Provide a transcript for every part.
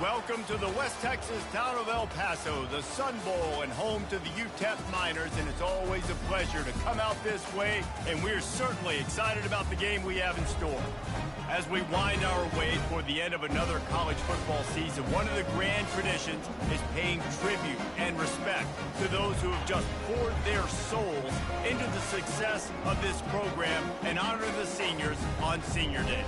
Welcome to the West Texas town of El Paso, the Sun Bowl, and home to the UTEP Miners, and it's always a pleasure to come out this way, and we're certainly excited about the game we have in store. As we wind our way toward the end of another college football season, one of the grand traditions is paying tribute and respect to those who have just poured their souls into the success of this program and honor the seniors on Senior Day.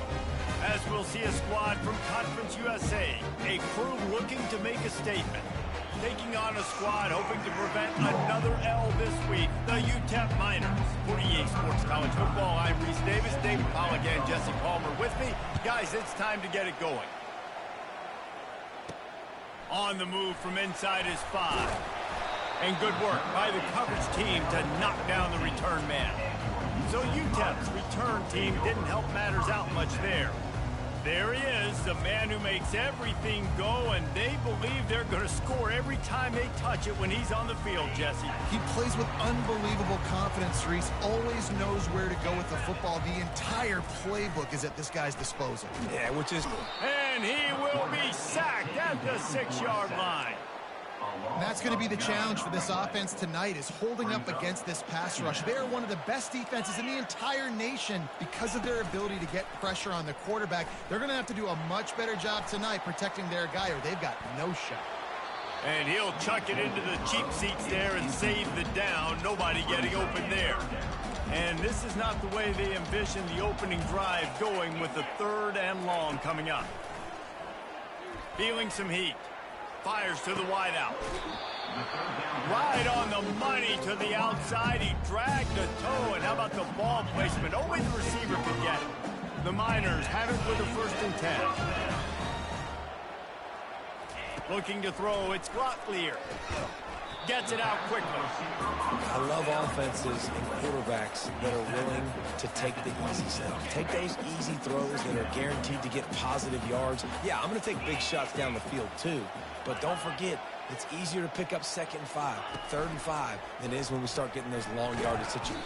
As we'll see a squad from Conference USA, a crew looking to make a statement. Taking on a squad hoping to prevent another L this week, the UTEP Miners. For EA Sports College Football, I'm Reese Davis, David Pollack, and Jesse Palmer with me. Guys, it's time to get it going. On the move from inside is 5. And good work by the coverage team to knock down the return man. So UTEP's return team didn't help matters out much there. There he is, the man who makes everything go, and they believe they're going to score every time they touch it when he's on the field, Jesse. He plays with unbelievable confidence, Reese. Always knows where to go with the football. The entire playbook is at this guy's disposal. Yeah, which is... And he will be sacked at the 6-yard line. And that's going to be the challenge for this offense tonight, is holding up against this pass rush. They are one of the best defenses in the entire nation because of their ability to get pressure on the quarterback. They're going to have to do a much better job tonight protecting their guy, or they've got no shot. And he'll chuck it into the cheap seats there and save the down. Nobody getting open there. And this is not the way they envisioned the opening drive going, with the 3rd and long coming up. Feeling some heat. Fires to the wideout. Right on the money to the outside. He dragged the toe, and how about the ball placement? Only the receiver could get it. The Miners have it with a 1st and 10. Looking to throw, it's Glocklear. Gets it out quickly. I love offenses and quarterbacks that are willing to take the easy stuff. Take those easy throws that are guaranteed to get positive yards. Yeah, I'm going to take big shots down the field too. But don't forget, it's easier to pick up 2nd and 5, 3rd and 5 than it is when we start getting those long yardage situations.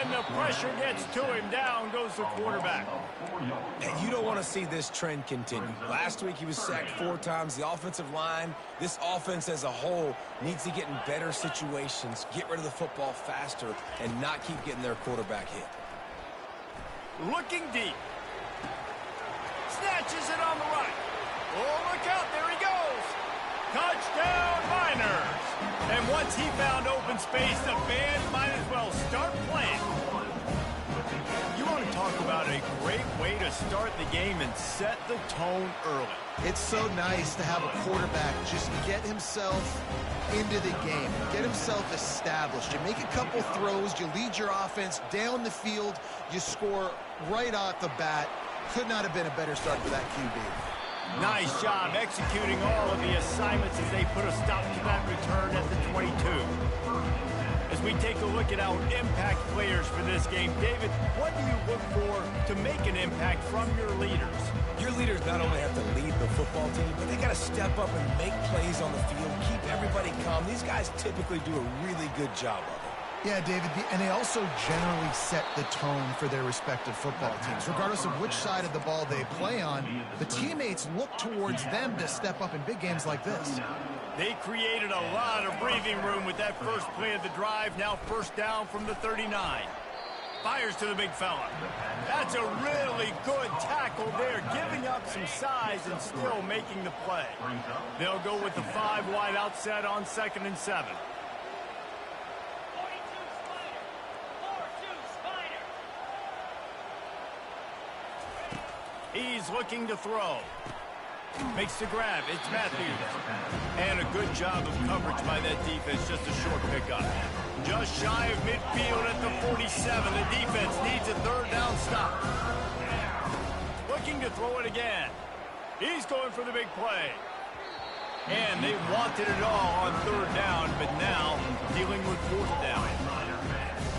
And the pressure gets to him. Down goes the quarterback. And you don't want to see this trend continue. Last week he was sacked 4 times. The offensive line, this offense as a whole, needs to get in better situations, get rid of the football faster, and not keep getting their quarterback hit. Looking deep. Snatches it on the right. Oh, look out. There he goes. Touchdown, Miners! And once he found open space, the band might as well start playing. You want to talk about a great way to start the game and set the tone early. It's so nice to have a quarterback just get himself into the game, get himself established. You make a couple throws, you lead your offense down the field, you score right off the bat. Could not have been a better start for that QB. Nice job executing all of the assignments as they put a stop to that return at the 22. As we take a look at our impact players for this game, David, what do you look for to make an impact from your leaders? Your leaders not only have to lead the football team, but they got to step up and make plays on the field, keep everybody calm. These guys typically do a really good job of it. Yeah, David, and they also generally set the tone for their respective football teams. Regardless of which side of the ball they play on, the teammates look towards them to step up in big games like this. They created a lot of breathing room with that first play of the drive. Now 1st down from the 39. Fires to the big fella. That's a really good tackle there, giving up some size and still making the play. They'll go with the 5 wide out set on 2nd and 7. He's looking to throw. Makes the grab. It's Matthews. And a good job of coverage by that defense. Just a short pickup. Just shy of midfield at the 47. The defense needs a 3rd down stop. Looking to throw it again. He's going for the big play. And they wanted it all on 3rd down, but now dealing with 4th down.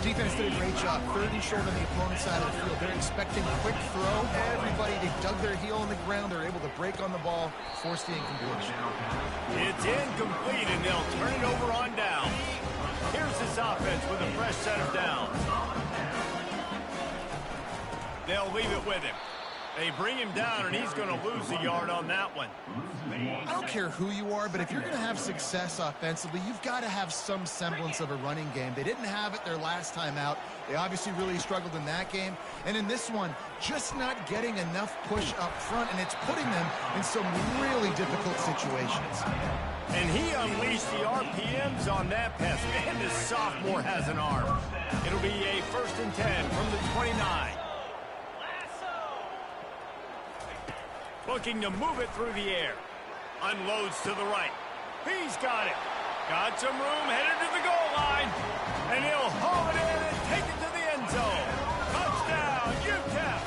Defense did a great job, 3rd and short on the opponent's side of the field. They're expecting a quick throw. Everybody, they dug their heel on the ground. They're able to break on the ball, force the incompletion. It's incomplete, and they'll turn it over on down. Here's this offense with a fresh set of downs. They'll leave it with him. They bring him down, and he's going to lose a yard on that one. I don't care who you are, but if you're going to have success offensively, you've got to have some semblance of a running game. They didn't have it their last time out. They obviously really struggled in that game. And in this one, just not getting enough push up front, and it's putting them in some really difficult situations. And he unleashed the RPMs on that pass. Man, this sophomore has an arm. It'll be a 1st and 10 from the 29. Looking to move it through the air. Unloads to the right. He's got it. Got some room, headed to the goal line. And he'll haul it in and take it to the end zone. Touchdown, UTEP.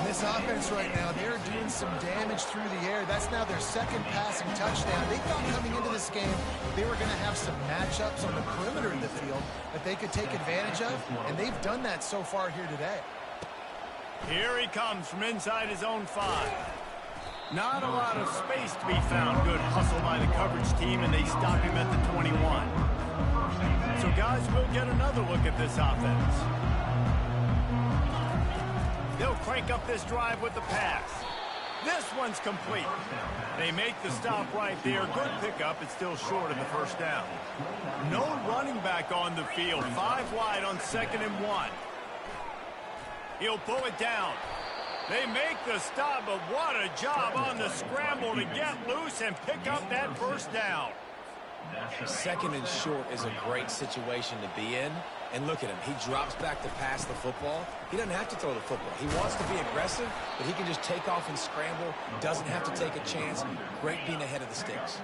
And this offense right now, they're doing some damage through the air. That's now their 2nd passing touchdown. They thought coming into this game they were going to have some matchups on the perimeter of the field that they could take advantage of, and they've done that so far here today. Here he comes from inside his own 5. Not a lot of space to be found. Good hustle by the coverage team, and they stop him at the 21. So, guys, we'll get another look at this offense. They'll crank up this drive with the pass. This one's complete. They make the stop right there. Good pickup. It's still short of the 1st down. No running back on the field. 5 wide on 2nd and 1. He'll pull it down. They make the stop, but what a job on the scramble to get loose and pick up that 1st down. 2nd and short is a great situation to be in. And look at him. He drops back to pass the football. He doesn't have to throw the football. He wants to be aggressive, but he can just take off and scramble. Doesn't have to take a chance. Great being ahead of the sticks.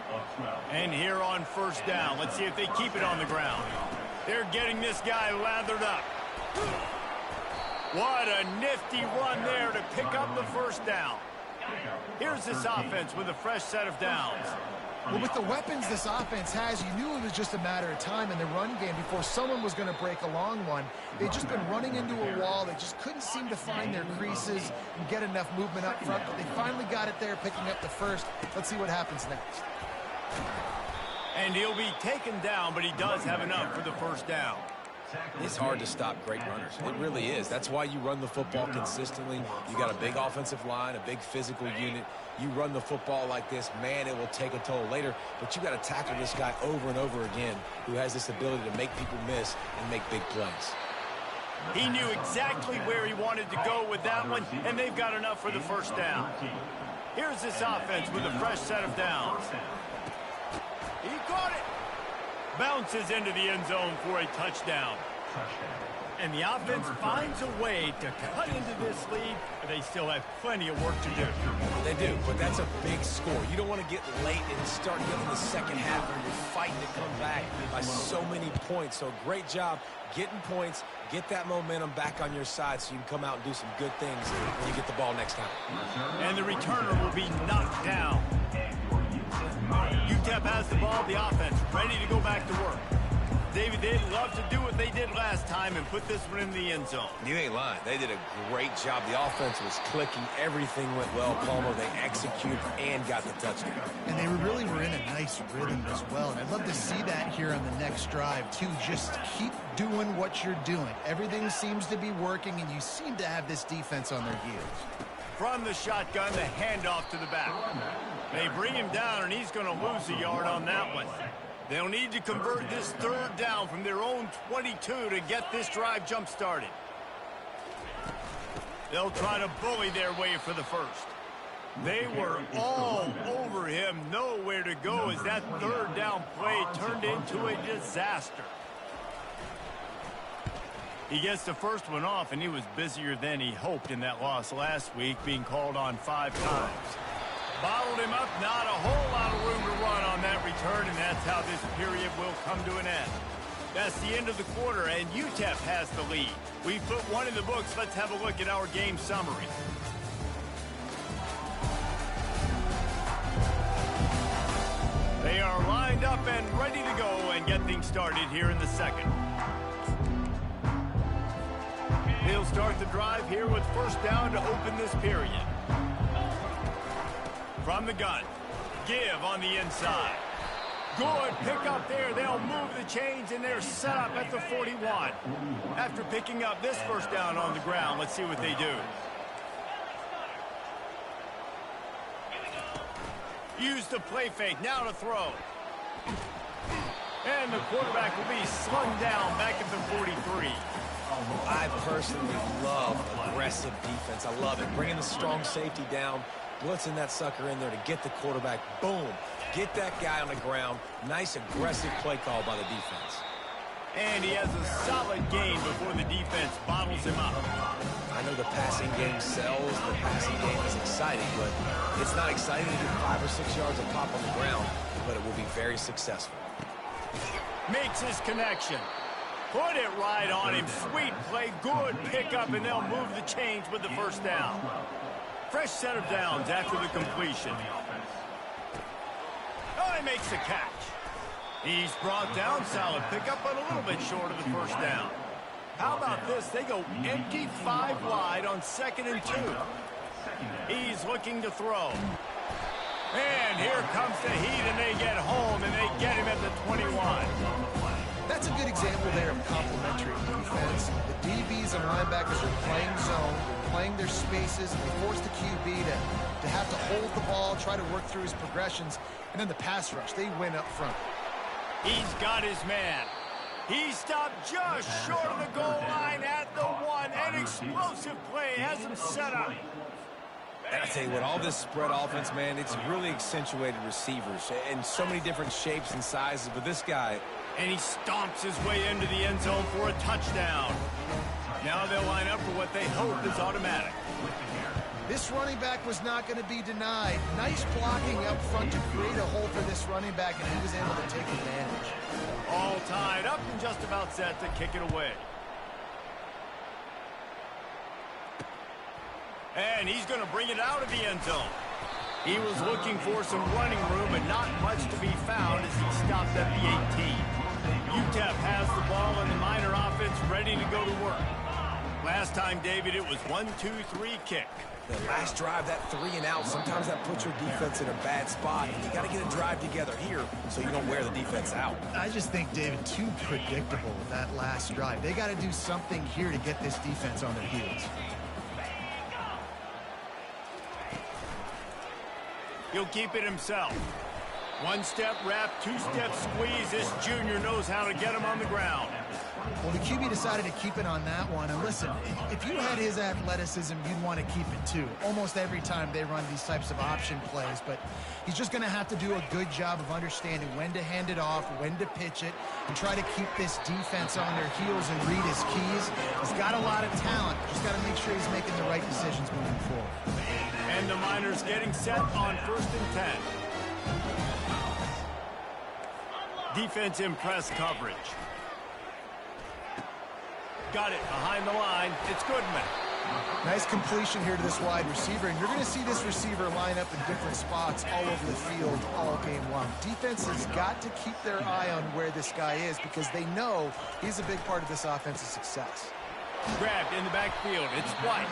And here on 1st down, let's see if they keep it on the ground. They're getting this guy lathered up. What a nifty run there to pick up the 1st down. Here's this offense with a fresh set of downs. Well, with the weapons this offense has, you knew it was just a matter of time in the run game before someone was going to break a long one. They've just been running into a wall. They just couldn't seem to find their creases and get enough movement up front, but they finally got it there, picking up the 1st. Let's see what happens next. And he'll be taken down, but he does have enough for the 1st down. It's hard to stop great runners. It really is. That's why you run the football consistently. You got a big offensive line, a big physical unit. You run the football like this, man, it will take a toll later. But you got to tackle this guy over and over again who has this ability to make people miss and make big plays. He knew exactly where he wanted to go with that one, and they've got enough for the 1st down. Here's this offense with a fresh set of downs. He caught it. Bounces into the end zone for a touchdown. And the offense finds a way to cut into this lead, but they still have plenty of work to do. They do, but that's a big score. You don't want to get late and start getting the 2nd half where you're fighting to come back by so many points. So great job getting points, get that momentum back on your side so you can come out and do some good things when you get the ball next time. And the returner will be knocked down. UTEP has the ball, the offense ready to go back to work. David, they'd love to do what they did last time and put this one in the end zone. You ain't lying. They did a great job. The offense was clicking. Everything went well. Palmer, they executed and got the touchdown. And they really were in a nice rhythm as well. And I'd love to see that here on the next drive, too. Just keep doing what you're doing. Everything seems to be working, and you seem to have this defense on their heels. From the shotgun, the handoff to the back. They bring him down, and he's going to lose a yard on that one. They'll need to convert this 3rd down from their own 22 to get this drive jump-started. They'll try to bully their way for the 1st. They were all over him, nowhere to go as that 3rd down play turned into a disaster. He gets the 1st one off, and he was busier than he hoped in that loss last week, being called on 5 times. Bottled him up, not a whole lot of room to run on that return, and that's how this period will come to an end. That's the end of the quarter, and UTEP has the lead. We put one in the books. Let's have a look at our game summary. They are lined up and ready to go and get things started here in the 2nd. They'll start the drive here with 1st down to open this period. From the gun, give on the inside. Good pick up there. They'll move the chains, and they're set up at the 41. After picking up this 1st down on the ground, let's see what they do. Use the play fake, now to throw. And the quarterback will be slung down back at the 43. I personally love aggressive defense. I love it. Bringing the strong safety down, blitzing that sucker in there to get the quarterback. Boom. Get that guy on the ground. Nice aggressive play call by the defense. And he has a solid gain before the defense bottles him up. I know the passing game sells. The passing game is exciting, but it's not exciting to get 5 or 6 yards of pop on the ground, but it will be very successful. Makes his connection. Put it right on him. Sweet play, good pickup, and they'll move the chains with the first down. Fresh set of downs after the completion. Oh, he makes the catch. He's brought down, solid pickup, but a little bit short of the first down. How about this? They go empty 5 wide on 2nd and 2. He's looking to throw. And here comes the heat, and they get home, and they get him at the 21. That's a good example there of complementary defense. The DBs and linebackers are playing zone, playing their spaces, and they force the QB to have to hold the ball, try to work through his progressions, and then the pass rush, they win up front. He's got his man. He stopped just short of the goal line at the 1. An explosive play has him set up. And I tell you what, all this spread offense, man, it's really accentuated receivers in so many different shapes and sizes. But this guy, and he stomps his way into the end zone for a touchdown. Now they'll line up for what they hope is automatic. This running back was not going to be denied. Nice blocking up front to create a hole for this running back, and he was able to take advantage. All tied up and just about set to kick it away. And he's going to bring it out of the end zone. He was looking for some running room, but not much to be found as he stopped at the 18. UTEP has the ball and the Miner offense ready to go to work. Last time, David, it was 1-2-3 kick. The last drive, that 3 and out, sometimes that puts your defense in a bad spot. And you got to get a drive together here so you don't wear the defense out. I just think, David, too predictable with that last drive. They got to do something here to get this defense on their heels. He'll keep it himself. 1-step wrap, 2-step squeeze. This junior knows how to get him on the ground. Well, the QB decided to keep it on that one. And listen, if you had his athleticism, you'd want to keep it too. Almost every time they run these types of option plays. But he's just going to have to do a good job of understanding when to hand it off, when to pitch it, and try to keep this defense on their heels and read his keys. He's got a lot of talent. Just got to make sure he's making the right decisions moving forward. And the Miners getting set on 1st and 10. Defense in press coverage. Got it behind the line. It's Goodman. Nice completion here to this wide receiver, and you're going to see this receiver line up in different spots all over the field all game long. Defense has got to keep their eye on where this guy is because they know he's a big part of this offensive success. Grabbed in the backfield. It's White.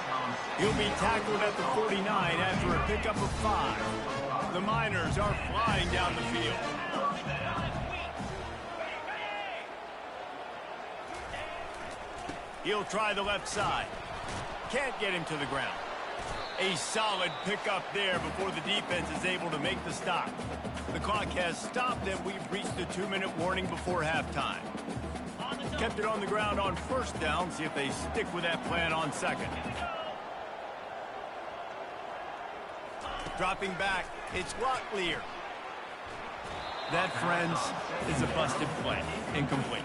He'll be tackled at the 49 after a pickup of 5. The Miners are flying down the field. He'll try the left side. Can't get him to the ground. A solid pickup there before the defense is able to make the stop. The clock has stopped and we've reached the 2-minute warning before halftime. Kept it on the ground on 1st down. See if they stick with that plan on 2nd. Dropping back, it's Locklear. That, friends, is a busted play. Incomplete.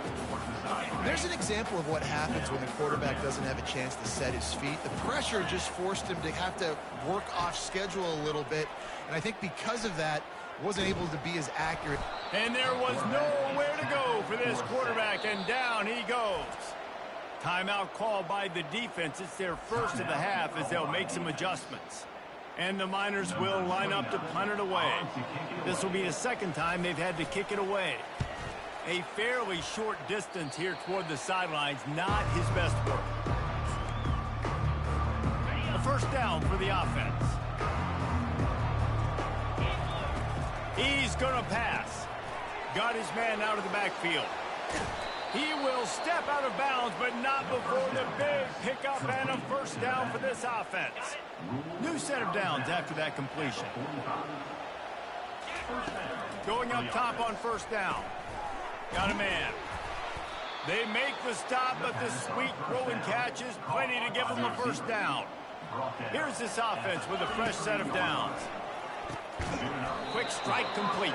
There's an example of what happens when the quarterback doesn't have a chance to set his feet. The pressure just forced him to have to work off schedule a little bit. And I think because of that, wasn't able to be as accurate. And there was nowhere to go for this quarterback, and down he goes. Timeout called by the defense. It's their first of the half as they'll make some adjustments. And the Miners will line up to punt it away. This will be the 2nd time they've had to kick it away. A fairly short distance here toward the sidelines, not his best work. A 1st down for the offense. He's going to pass. Got his man out of the backfield. He will step out of bounds, but not before the big pickup and a 1st down for this offense. New set of downs after that completion. Going up top on first down. Got a man. They make the stop, but the sweet throw and catch is plenty to give them a first down. Here's this offense with a fresh set of downs. Quick strike complete.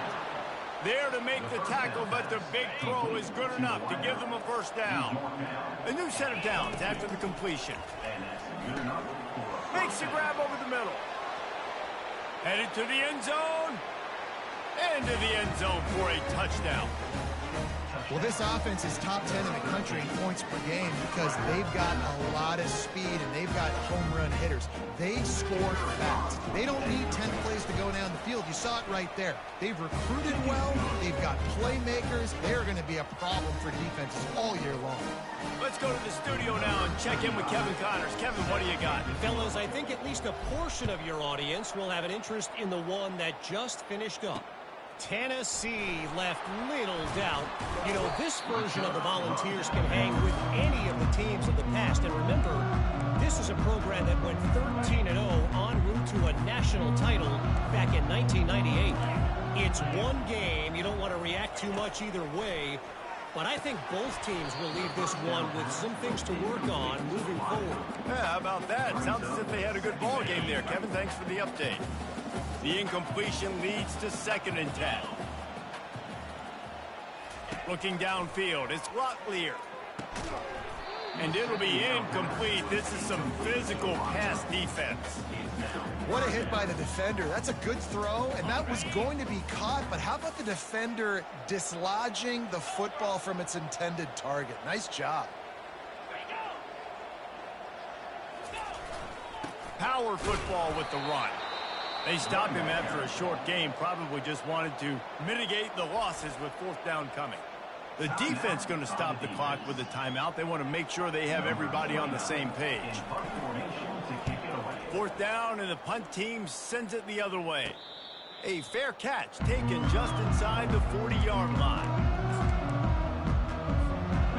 There to make the tackle, but the big throw is good enough to give them a first down. A new set of downs after the completion. Makes the grab over the middle. Headed to the end zone. Into the end zone for a touchdown. Well, this offense is top 10 in the country in points per game because they've got a lot of speed and they've got home run hitters. They score fast. They don't need 10 plays to go down the field. You saw it right there. They've recruited well. They've got playmakers. They're going to be a problem for defenses all year long. Let's go to the studio now and check in with Kevin Connors. Kevin, what do you got? Fellas, I think at least a portion of your audience will have an interest in the one that just finished up. Tennessee left little doubt. You know, this version of the Volunteers can hang with any of the teams of the past. And remember, this is a program that went 13-0 en route to a national title back in 1998. It's one game. You don't want to react too much either way. But I think both teams will leave this one with some things to work on moving forward. Yeah, how about that? Sounds as if they had a good ball game there, Kevin. Thanks for the update. The incompletion leads to 2nd and 10. Looking downfield, it's Locklear. And it'll be incomplete. This is some physical pass defense. What a hit by the defender. That's a good throw, and that was going to be caught. But how about the defender dislodging the football from its intended target? Nice job. Power football with the run. They stopped him after a short game, probably just wanted to mitigate the losses with 4th down coming. The defense going to stop the clock with a timeout. They want to make sure they have everybody on the same page. 4th down, and the punt team sends it the other way. A fair catch taken just inside the 40-yard line.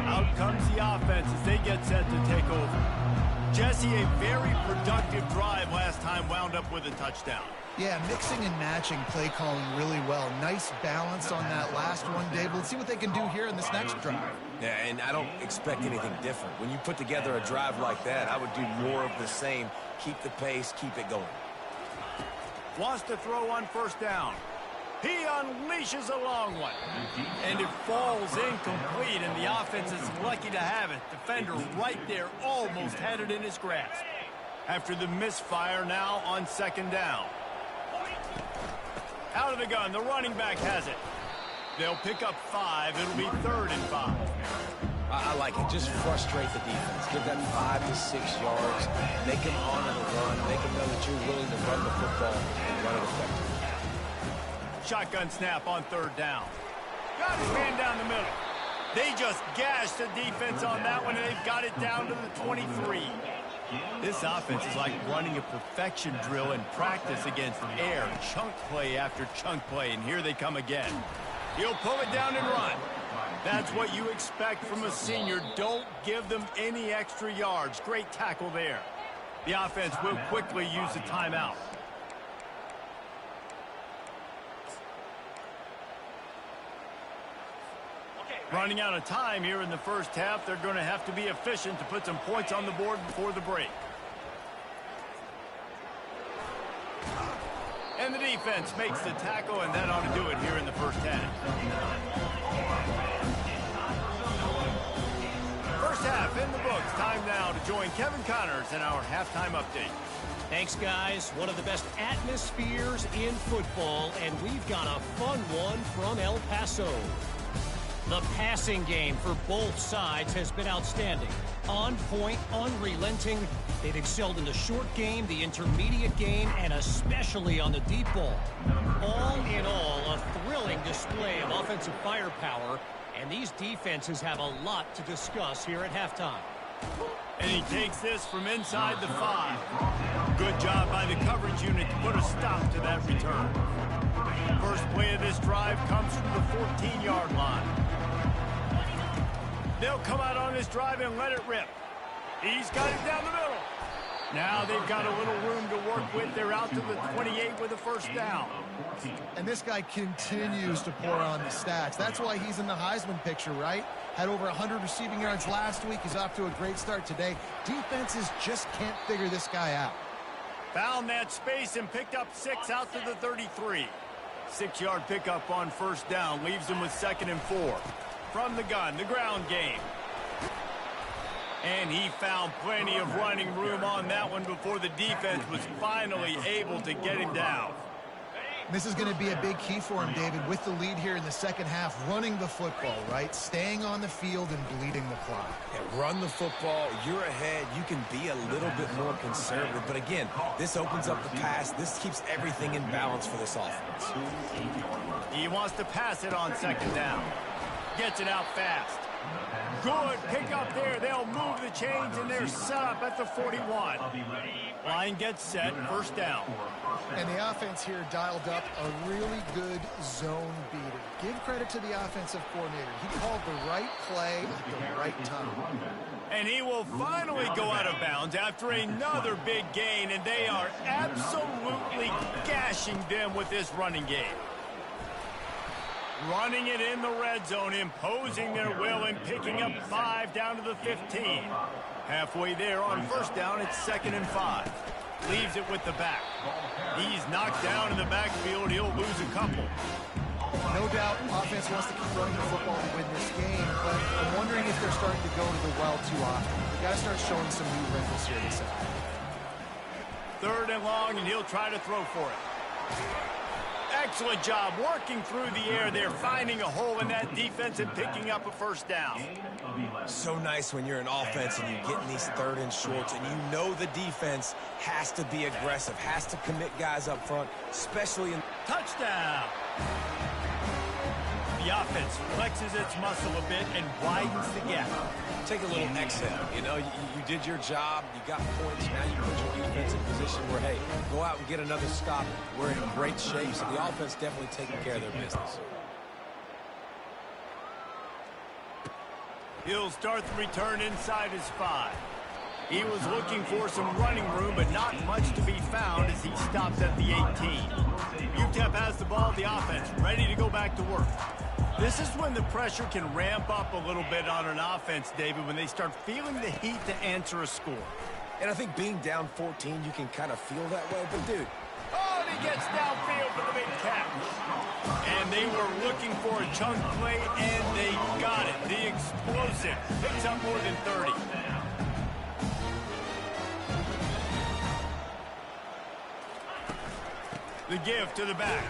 Out comes the offense as they get set to take over. Jesse, a very productive drive last time wound up with a touchdown. Yeah, mixing and matching play calling really well. Nice balance on that last one, Dave. Let's see what they can do here in this next drive. Yeah, and I don't expect anything different. When you put together a drive like that, I would do more of the same. Keep the pace, keep it going. Wants to throw on 1st down. He unleashes a long one. And it falls incomplete, and the offense is lucky to have it. Defender right there almost had it in his grasp. After the misfire, now on 2nd down. Out of the gun, the running back has it. They'll pick up 5. It'll be 3rd and 5. I like it. Just frustrate the defense. Give them 5 to 6 yards. Make them honor the run. Make them know that you're willing to run the football and run it effectively. Shotgun snap on 3rd down. Got his man down the middle. They just gashed the defense on that one, and they've got it down to the 23. This offense is like running a perfection drill in practice against air. Chunk play after chunk play, and here they come again. He'll pull it down and run. That's what you expect from a senior. Don't give them any extra yards. Great tackle there. The offense will quickly use the timeout. Running out of time here in the first half. They're going to have to be efficient to put some points on the board before the break. And the defense makes the tackle, and that ought to do it here in the first half. First half in the books. Time now to join Kevin Connors in our halftime update. Thanks, guys. One of the best atmospheres in football, and we've got a fun one from El Paso. The passing game for both sides has been outstanding. On point, unrelenting. They've excelled in the short game, the intermediate game, and especially on the deep ball. All in all, a thrilling display of offensive firepower, and these defenses have a lot to discuss here at halftime. And he takes this from inside the 5. Good job by the coverage unit to put a stop to that return. First play of this drive comes from the 14-yard line. They'll come out on this drive and let it rip. He's got it down the middle. Now they've got a little room to work with. They're out to the 28 with a first down. And this guy continues to pour on the stats. That's why he's in the Heisman picture, right? Had over 100 receiving yards last week. He's off to a great start today. Defenses just can't figure this guy out. Found that space and picked up 6 out to the 33. 6-yard pickup on first down. Leaves him with 2nd and 4. From the gun, the ground game. And he found plenty of running room on that one before the defense was finally able to get him down. This is going to be a big key for him, David, with the lead here in the second half, running the football, right? Staying on the field and bleeding the clock. Yeah, run the football. You're ahead. You can be a little bit more conservative. But again, this opens up the pass. This keeps everything in balance for this offense. He wants to pass it on 2nd down. Gets it out fast. Good pick up there. They'll move the chains, and they're set up at the 41. Line gets set. First down. And the offense here dialed up a really good zone beater. Give credit to the offensive coordinator. He called the right play at the right time. And he will finally go out of bounds after another big gain, and they are absolutely gashing them with this running game. Running it in the red zone, imposing their will and picking up 5 down to the 15. Halfway there on first down, it's 2nd and 5. Leaves it with the back. He's knocked down in the backfield. He'll lose a couple. No doubt, offense wants to keep running the football to win this game, but I'm wondering if they're starting to go to the well too often. They've got to start showing some new wrinkles here this half. 3rd and long, and he'll try to throw for it. Excellent job working through the air there, finding a hole in that defense and picking up a first down. So nice when you're an offense and you get in these 3rd and shorts, and you know the defense has to be aggressive, has to commit guys up front, especially in... Touchdown! The offense flexes its muscle a bit and widens the gap. Take a little exhale. You know, you did your job. You got points. Now you put your defense in a position where, hey, go out and get another stop. We're in great shape. So the offense definitely taking care of their business. He'll start the return inside his 5. He was looking for some running room, but not much to be found as he stops at the 18. UTEP has the ball, the offense, ready to go back to work. This is when the pressure can ramp up a little bit on an offense, David, when they start feeling the heat to answer a score. And I think being down 14, you can kind of feel that way. But, dude. Oh, and he gets downfield for the big catch. And they were looking for a chunk play, and they got it. The explosive picks up more than 30. The give to the back.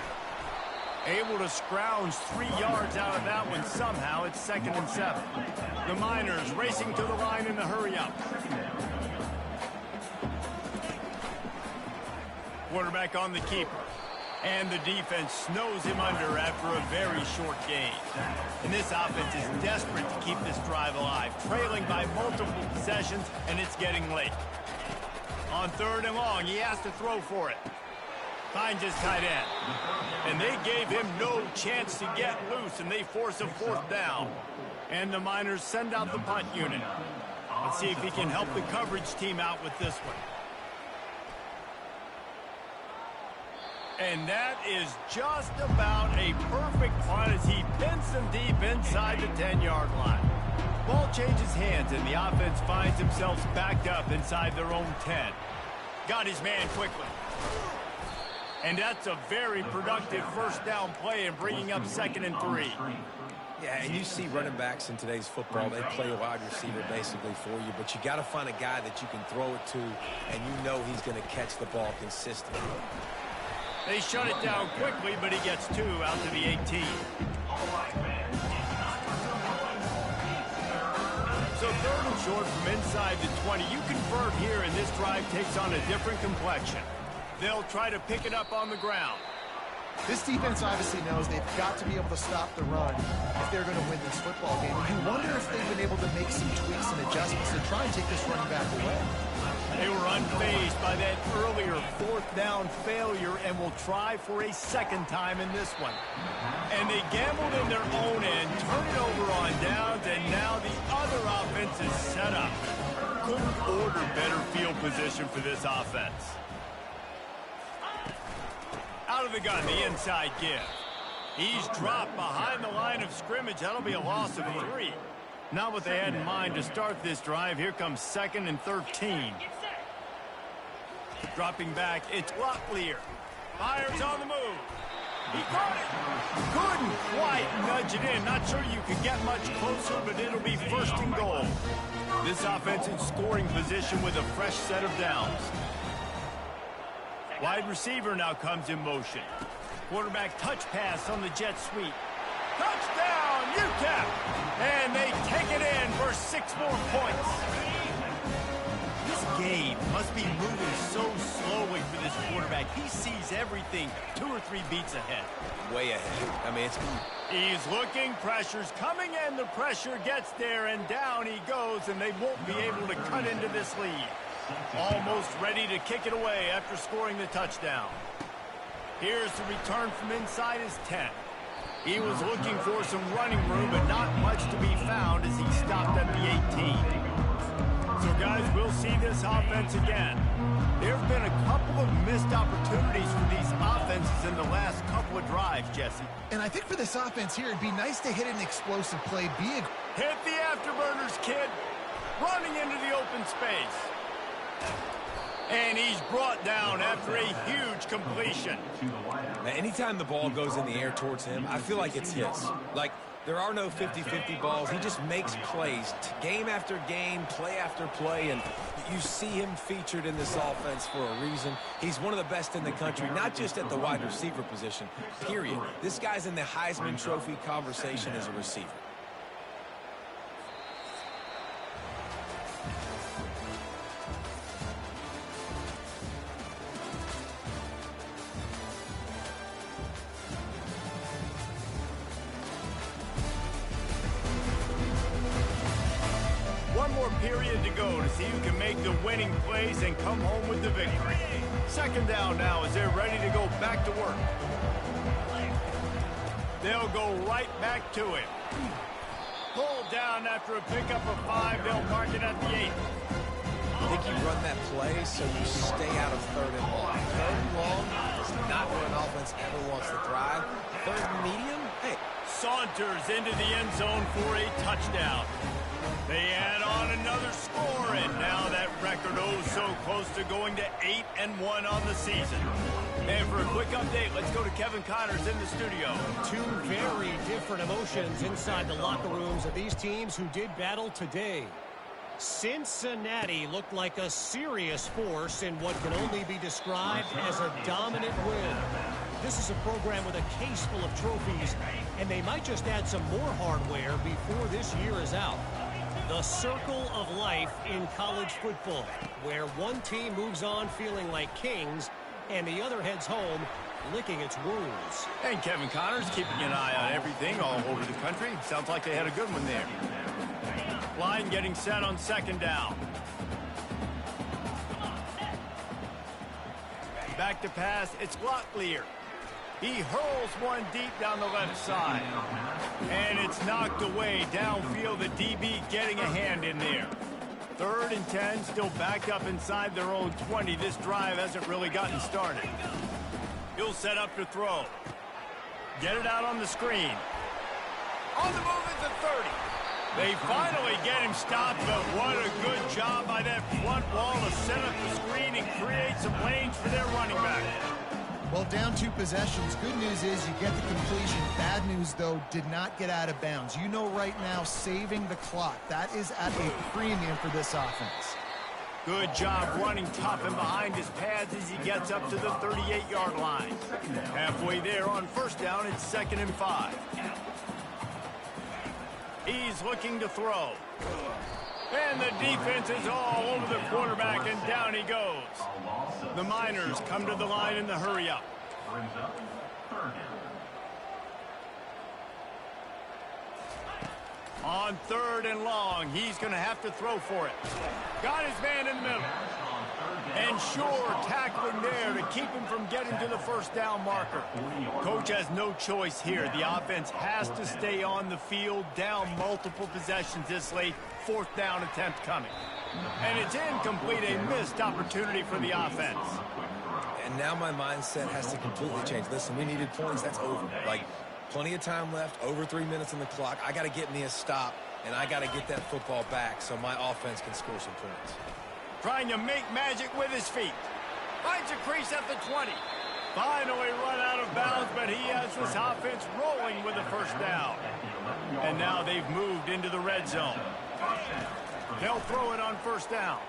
Able to scrounge 3 yards out of that one somehow. It's 2nd and 7. The Miners racing to the line in the hurry-up. Quarterback on the keeper. And the defense snows him under after a very short gain. And this offense is desperate to keep this drive alive, trailing by multiple possessions, and it's getting late. On 3rd and long, he has to throw for it. Finds his tight end. And they gave him no chance to get loose, and they force a 4th down. And the Miners send out the punt unit. Let's see if he can help the coverage team out with this one. And that is just about a perfect punt as he pins them deep inside the 10-yard line. Ball changes hands, and the offense finds themselves backed up inside their own 10. Got his man quickly. And that's a very productive first down play and bringing up 2nd and 3. Yeah, and you see running backs in today's football, they play a wide receiver basically for you, but you got to find a guy that you can throw it to, and you know he's going to catch the ball consistently. They shut it down quickly, but he gets 2 out to the 18. So 3rd and short from inside the 20. You convert here, and this drive takes on a different complexion. They'll try to pick it up on the ground. This defense obviously knows they've got to be able to stop the run if they're going to win this football game. You wonder if they've been able to make some tweaks and adjustments to try and take this running back away. They were unfazed by that earlier 4th down failure and will try for a 2nd time in this one. And they gambled in their own end, turn it over on downs, and now the other offense is set up. couldn't order better field position for this offense. Out of the gun, the inside give. He's dropped behind the line of scrimmage. That'll be a loss of 3. Not what they had in mind to start this drive. Here comes 2nd and 13. Dropping back, it's Locklear. Fires on the move. He caught it. Couldn't quite nudge it in. Not sure you could get much closer, but it'll be 1st and goal. This offense in scoring position with a fresh set of downs. Wide receiver now comes in motion. Quarterback touch pass on the jet sweep. Touchdown, UTEP! And they take it in for 6 more points. This game must be moving so slowly for this quarterback. He sees everything 2 or 3 beats ahead. Way ahead. I mean, He's looking, pressure's coming, and the pressure gets there, and down he goes, and they won't be able to cut into this lead. Almost ready to kick it away after scoring the touchdown. Here's the return from inside his 10. He was looking for some running room, but not much to be found as he stopped at the 18. So, guys, we'll see this offense again. There have been a couple of missed opportunities for these offenses in the last couple of drives, Jesse. And I think for this offense here, it'd be nice to hit an explosive play. Hit the afterburners, kid. Running into the open space. And he's brought down after a huge completion. Now, anytime the ball goes in the air towards him, I feel like it's his. Like, there are no 50-50 balls. He just makes plays, game after game, play after play, and you see him featured in this offense for a reason. He's one of the best in the country, not just at the wide receiver position, period. This guy's in the Heisman Trophy conversation as a receiver. Period to go to see who can make the winning plays and come home with the victory. 2nd down now as they're ready to go back to work. They'll go right back to it. Pulled down after a pickup of 5. They'll mark it at the 8. I think you run that play so you stay out of 3rd and long. 3rd and long is not where an offense ever wants to thrive. 3rd and medium, hey. Saunters into the end zone for a touchdown. They add on another score, and now that record so close to going to 8-1 on the season. And for a quick update, let's go to Kevin Connors in the studio. 2 very different emotions inside the locker rooms of these teams who did battle today. Cincinnati looked like a serious force in what can only be described as a dominant win. This is a program with a case full of trophies, and they might just add some more hardware before this year is out. The circle of life in college football, where one team moves on feeling like kings and the other heads home licking its wounds. And Kevin Connors keeping an eye on everything all over the country. Sounds like they had a good one there. Line getting set on 2nd down. Back to pass, it's Locklear. He hurls one deep down the left side. And it's knocked away downfield. The DB getting a hand in there. 3rd and 10, still backed up inside their own 20. This drive hasn't really gotten started. He'll set up to throw. Get it out on the screen. On the move at the 30. They finally get him stopped, but what a good job by that front wall to set up the screen and create some lanes for their running back. Well, down 2 possessions. Good news is you get the completion. Bad news, though, did not get out of bounds. You know right now, saving the clock. That is at a premium for this offense. Good job running top and behind his pads as he gets up to the 38-yard line. Halfway there on 1st down, it's 2nd and 5. He's looking to throw. And the defense is all over the quarterback, and down he goes. The Miners come to the line in the hurry-up. On 3rd and long, he's going to have to throw for it. Got his man in the middle. And sure, tackling there to keep him from getting to the 1st down marker. Coach has no choice here. The offense has to stay on the field, down multiple possessions this late. 4th down attempt coming. And it's incomplete, a missed opportunity for the offense. And now my mindset has to completely change. Listen, we needed points. That's over. Like, plenty of time left, over 3 minutes on the clock. I got to get me a stop, and I got to get that football back so my offense can score some points. Trying to make magic with his feet. Finds a crease at the 20. Finally run out of bounds, but he has this offense rolling with a first down. And now they've moved into the red zone. They'll throw it on first down.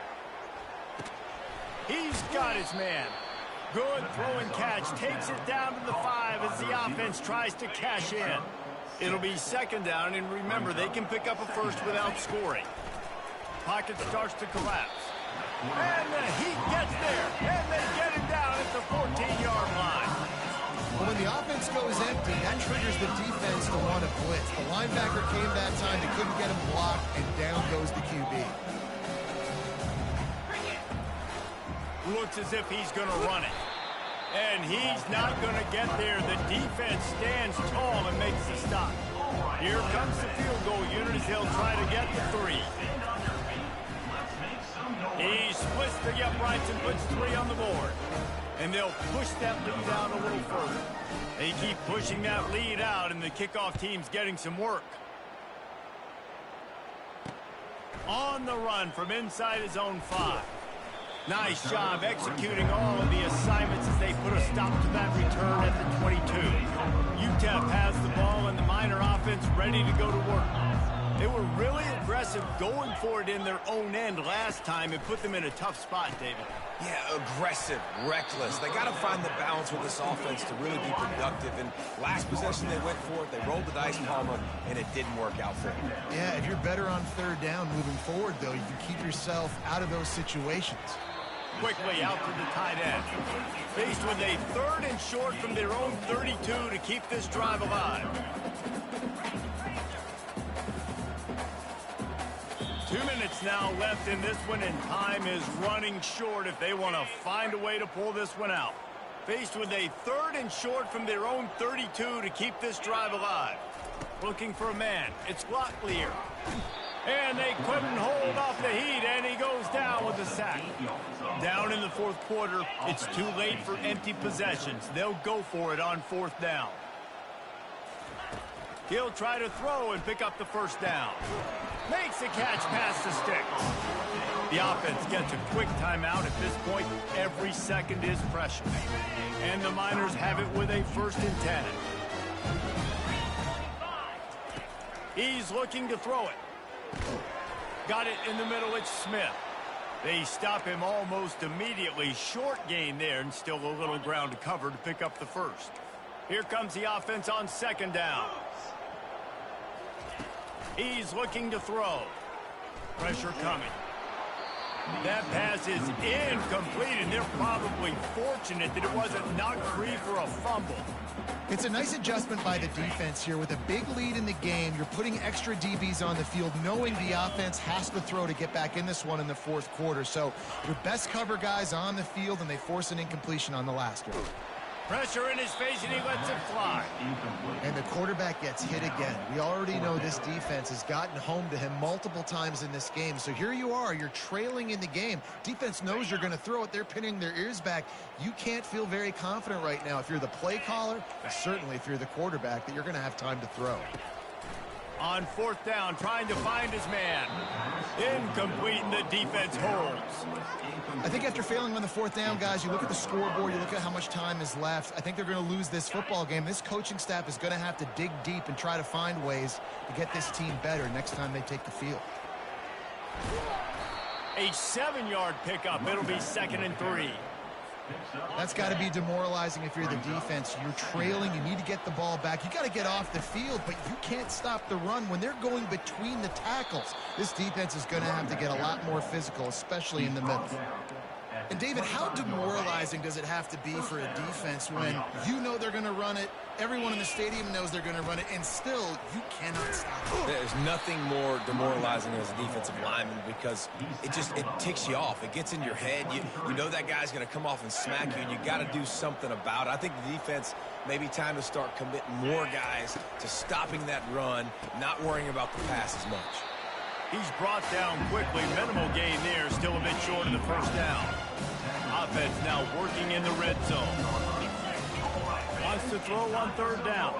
He's got his man. Good throw and catch. Takes it down to the 5 as the offense tries to cash in. It'll be second down, and remember, they can pick up a first without scoring. Pocket starts to collapse. And the Heat gets there, and they get him down at the 14-yard line. Well, when the offense goes empty, that triggers the defense to want to blitz. The linebacker came that time. They couldn't get him blocked, and down goes the QB. Looks as if he's going to run it. And he's not going to get there. The defense stands tall and makes the stop. Here comes the field goal unit as they'll try to get the 3. He splits the uprights and puts 3 on the board. And they'll push that lead out a little further. They keep pushing that lead out, and the kickoff team's getting some work. On the run from inside his own 5. Nice job executing all of the assignments as they put a stop to that return at the 22. UTEP has the ball and the Miner offense ready to go to work. They were really aggressive going for it in their own end last time and put them in a tough spot, David. Yeah, aggressive, reckless. They got to find the balance with this offense to really be productive. And last possession they went for it, they rolled the dice, Palmer, and it didn't work out for them. Yeah, if you're better on third down moving forward, though, you can keep yourself out of those situations. Quickly out to the tight end. Faced with a 3rd and short from their own 32 to keep this drive alive. 2 minutes now left in this one, and time is running short if they want to find a way to pull this one out. Faced with a 3rd and short from their own 32 to keep this drive alive. Looking for a man. It's Locklear. And they couldn't hold off the Heat, and he goes down with a sack. Down in the 4th quarter, it's too late for empty possessions. They'll go for it on 4th down. He'll try to throw and pick up the first down. Makes a catch past the sticks. The offense gets a quick timeout. At this point, every second is precious. And the Miners have it with a 1st and 10. He's looking to throw it. Got it in the middle. It's Smith. They stop him almost immediately. Short gain there, and still a little ground to cover to pick up the first. Here comes the offense on 2nd down. He's looking to throw. Pressure coming. That pass is incomplete, and they're probably fortunate that it wasn't knocked free for a fumble. It's a nice adjustment by the defense here. With a big lead in the game, you're putting extra DBs on the field, knowing the offense has to throw to get back in this one in the 4th quarter. So your best cover guys on the field, and they force an incompletion on the last one. Pressure in his face, and he lets it fly. And the quarterback gets hit again. We already know this defense has gotten home to him multiple times in this game. So here you are. You're trailing in the game. Defense knows you're going to throw it. They're pinning their ears back. You can't feel very confident right now if you're the play caller, and certainly if you're the quarterback, that you're going to have time to throw. On 4th down, trying to find his man. Incomplete, and the defense holds. I think after failing on the 4th down, guys, you look at the scoreboard, you look at how much time is left. I think they're going to lose this football game. This coaching staff is going to have to dig deep and try to find ways to get this team better next time they take the field. A 7-yard pickup. It'll be 2nd and 3. That's got to be demoralizing if you're the defense. You're trailing. You need to get the ball back. You got to get off the field, but you can't stop the run. When they're going between the tackles, this defense is going to have to get a lot more physical, especially in the middle. And, David, how demoralizing does it have to be for a defense when you know they're going to run it, everyone in the stadium knows they're going to run it, and still you cannot stop it? There's nothing more demoralizing as a defensive lineman because it ticks you off. It gets in your head. You know that guy's going to come off and smack you, and you got to do something about it. I think the defense maybe time to start committing more guys to stopping that run, not worrying about the pass as much. He's brought down quickly. Minimal gain there, still a bit short of the first down. Offense now working in the red zone. Wants to throw on third down.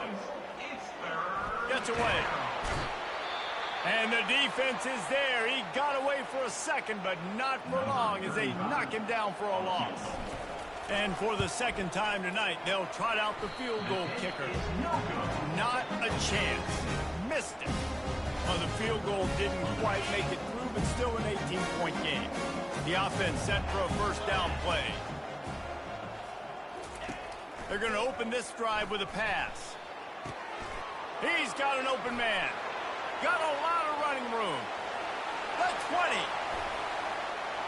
Gets away. And the defense is there. He got away for a second, but not for long as they knock him down for a loss. And for the second time tonight, they'll trot out the field goal kicker. Not a chance. Missed it. Well, the field goal didn't quite make it through, but still an 18-point game. The offense set for a first down play. They're going to open this drive with a pass. He's got an open man. Got a lot of running room. The 20.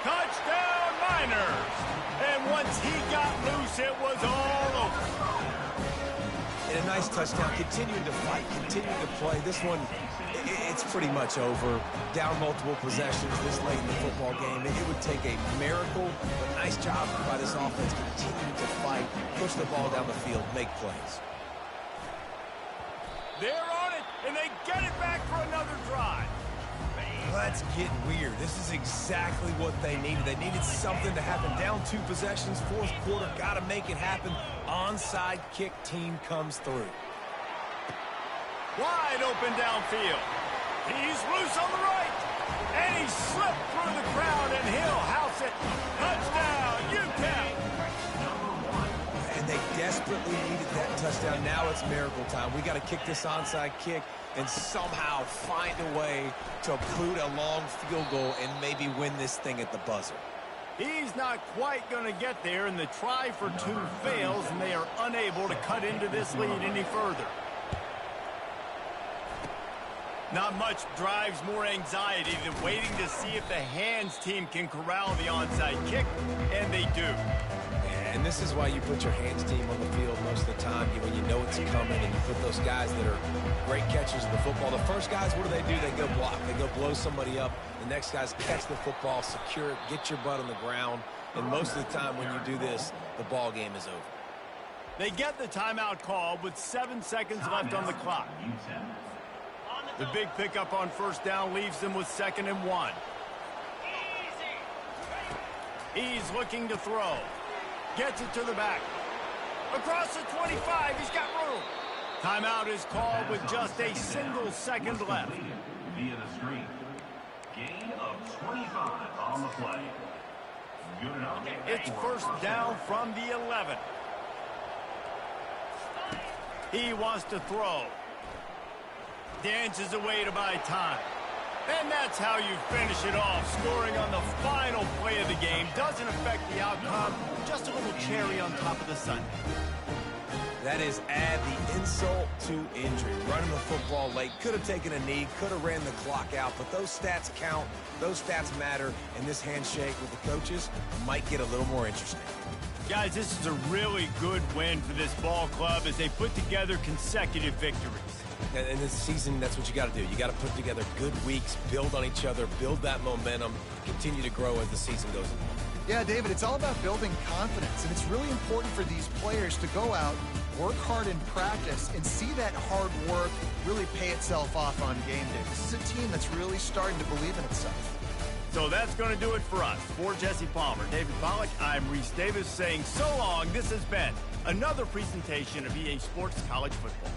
Touchdown, Miners. And once he got loose, it was all over. And a nice touchdown, continuing to fight, continuing to play. This one, it's pretty much over. Down multiple possessions this late in the football game. It would take a miracle, but nice job by this offense continuing to fight, push the ball down the field, make plays. They're on it, and they get it back for another drive. Let's get weird. This is exactly what they needed. They needed something to happen. Down 2 possessions, fourth quarter, got to make it happen. Onside kick team comes through. Wide open downfield. He's loose on the right. And he slipped through the crowd, and he'll house it. Touchdown, UTEP. And they desperately needed that touchdown. Now it's miracle time. We got to kick this onside kick and somehow find a way to boot a long field goal and maybe win this thing at the buzzer. He's not quite going to get there, and the try for 2 fails, and they are unable to cut into this lead any further. Not much drives more anxiety than waiting to see if the hands team can corral the onside kick, and they do. And this is why you put your hands team on the field most of the time when you know it's coming, and you put those guys that are great catchers of the football. The first guys, what do? They go block. They go blow somebody up. The next guys catch the football, secure it, get your butt on the ground. And most of the time when you do this, the ball game is over. They get the timeout call with 7 seconds left on the clock. The big pickup on first down leaves them with 2nd and 1. He's looking to throw. Gets it to the back. Across the 25, he's got room. Timeout is called with just a single second left. Via the screen. Gain of 25 on the play. Good enough. It's first down from the 11. He wants to throw. Dances away to buy time. And that's how you finish it off. Scoring on the final play of the game doesn't affect the outcome. Just a little cherry on top of the sundae. That is add the insult to injury. Running the football late, could have taken a knee, could have ran the clock out, but those stats count, those stats matter, and this handshake with the coaches might get a little more interesting. Guys, this is a really good win for this ball club as they put together consecutive victories. And this season, that's what you got to do. You got to put together good weeks, build on each other, build that momentum, continue to grow as the season goes along. Yeah, David, it's all about building confidence, and it's really important for these players to go out, work hard in practice, and see that hard work really pay itself off on game day. This is a team that's really starting to believe in itself. So that's going to do it for us. For Jesse Palmer, David Pollack, I'm Reese Davis saying so long. This has been another presentation of EA Sports College Football.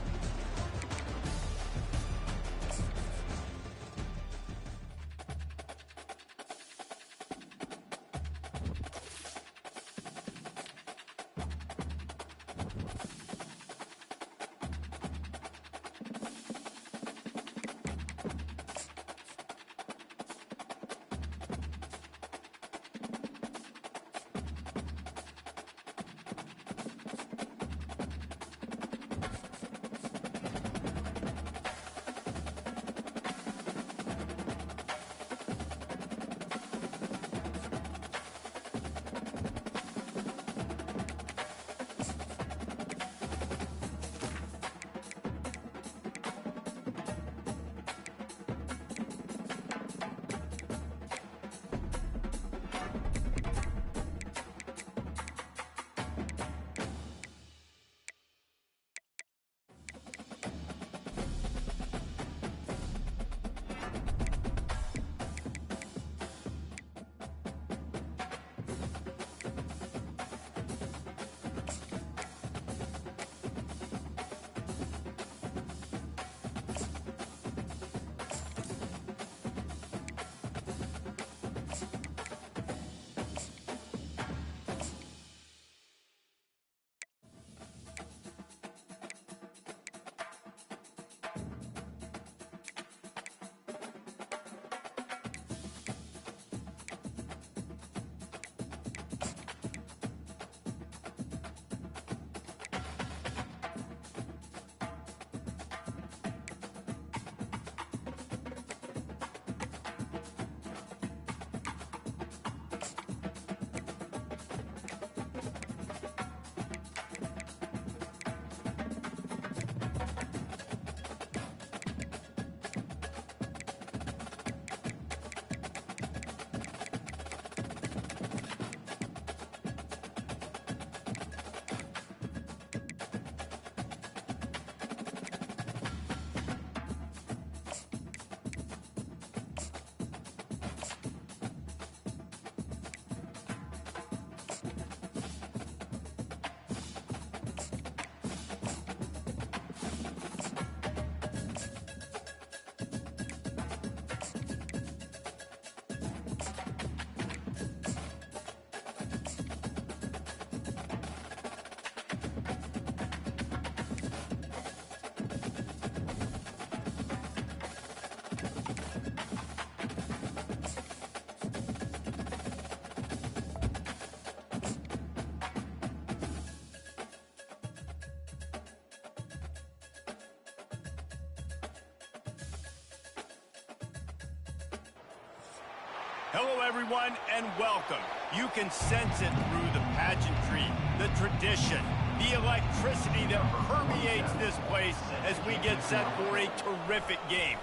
Hello, everyone, and welcome. You can sense it through the pageantry, the tradition, the electricity that permeates this place as we get set for a terrific game.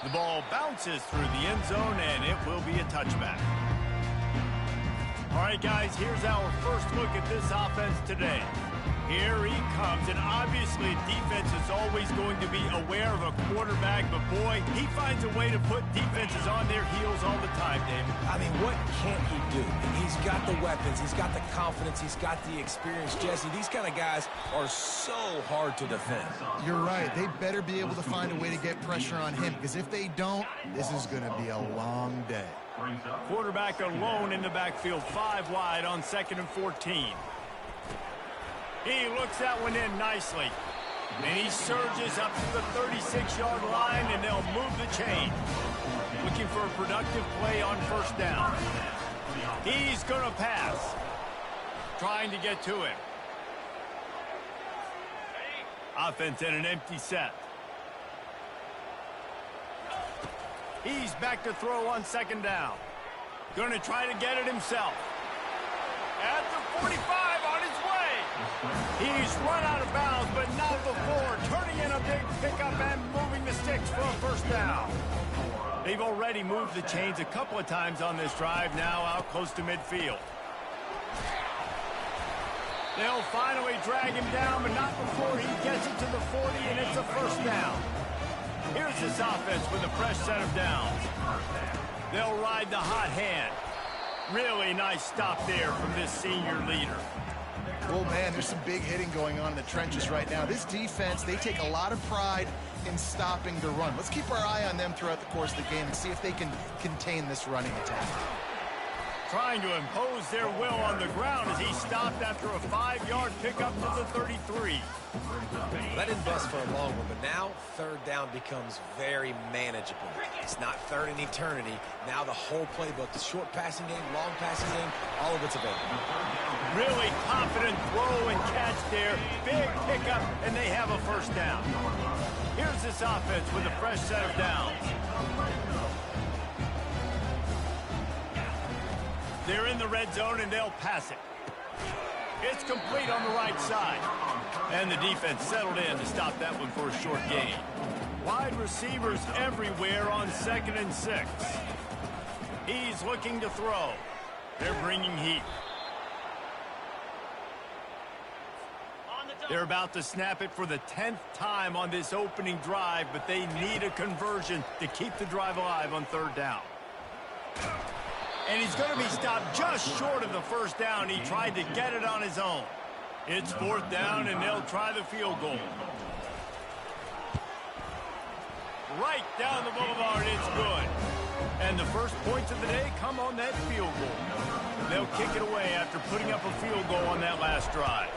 The ball bounces through the end zone, and it will be a touchback. All right, guys, here's our first look at this offense today. Here he comes, and obviously defense is always going to be aware of a quarterback, but boy, he finds a way to put defenses on their heels all the time, David. I mean, what can't he do? He's got the weapons, he's got the confidence, he's got the experience. Jesse, these kind of guys are so hard to defend. You're right. They better be able to find a way to get pressure on him, because if they don't, this is going to be a long day. Quarterback alone in the backfield, 5 wide on 2nd and 14. He looks that one in nicely. And he surges up to the 36-yard line, and they'll move the chain. Looking for a productive play on first down. He's going to pass. Trying to get to him. Offense in an empty set. He's back to throw on 2nd down. Going to try to get it himself. At the 45, on his way. He's run out of bounds, but not before. Turning in a big pickup and moving the sticks for a first down. They've already moved the chains a couple of times on this drive, now out close to midfield. They'll finally drag him down, but not before he gets it to the 40, and it's a first down. Here's this offense with a fresh set of downs. They'll ride the hot hand. Really nice stop there from this senior leader. Oh, man, there's some big hitting going on in the trenches right now. This defense, they take a lot of pride in stopping the run. Let's keep our eye on them throughout the course of the game and see if they can contain this running attack. Trying to impose their will on the ground as he stopped after a 5-yard pickup to the 33. That didn't bust for a long one, but now 3rd down becomes very manageable. It's not 3rd in eternity. Now the whole playbook, the short passing game, long passing game, all of it's available. Really confident throw and catch there. Big pickup, and they have a first down. Here's this offense with a fresh set of downs. They're in the red zone, and they'll pass it. It's complete on the right side. And the defense settled in to stop that one for a short gain. Wide receivers everywhere on 2nd and 6. He's looking to throw. They're bringing heat. They're about to snap it for the 10th time on this opening drive, but they need a conversion to keep the drive alive on 3rd down. And he's going to be stopped just short of the first down. He tried to get it on his own. It's 4th down, and they'll try the field goal. Right down the boulevard, it's good. And the first points of the day come on that field goal. They'll kick it away after putting up a field goal on that last drive.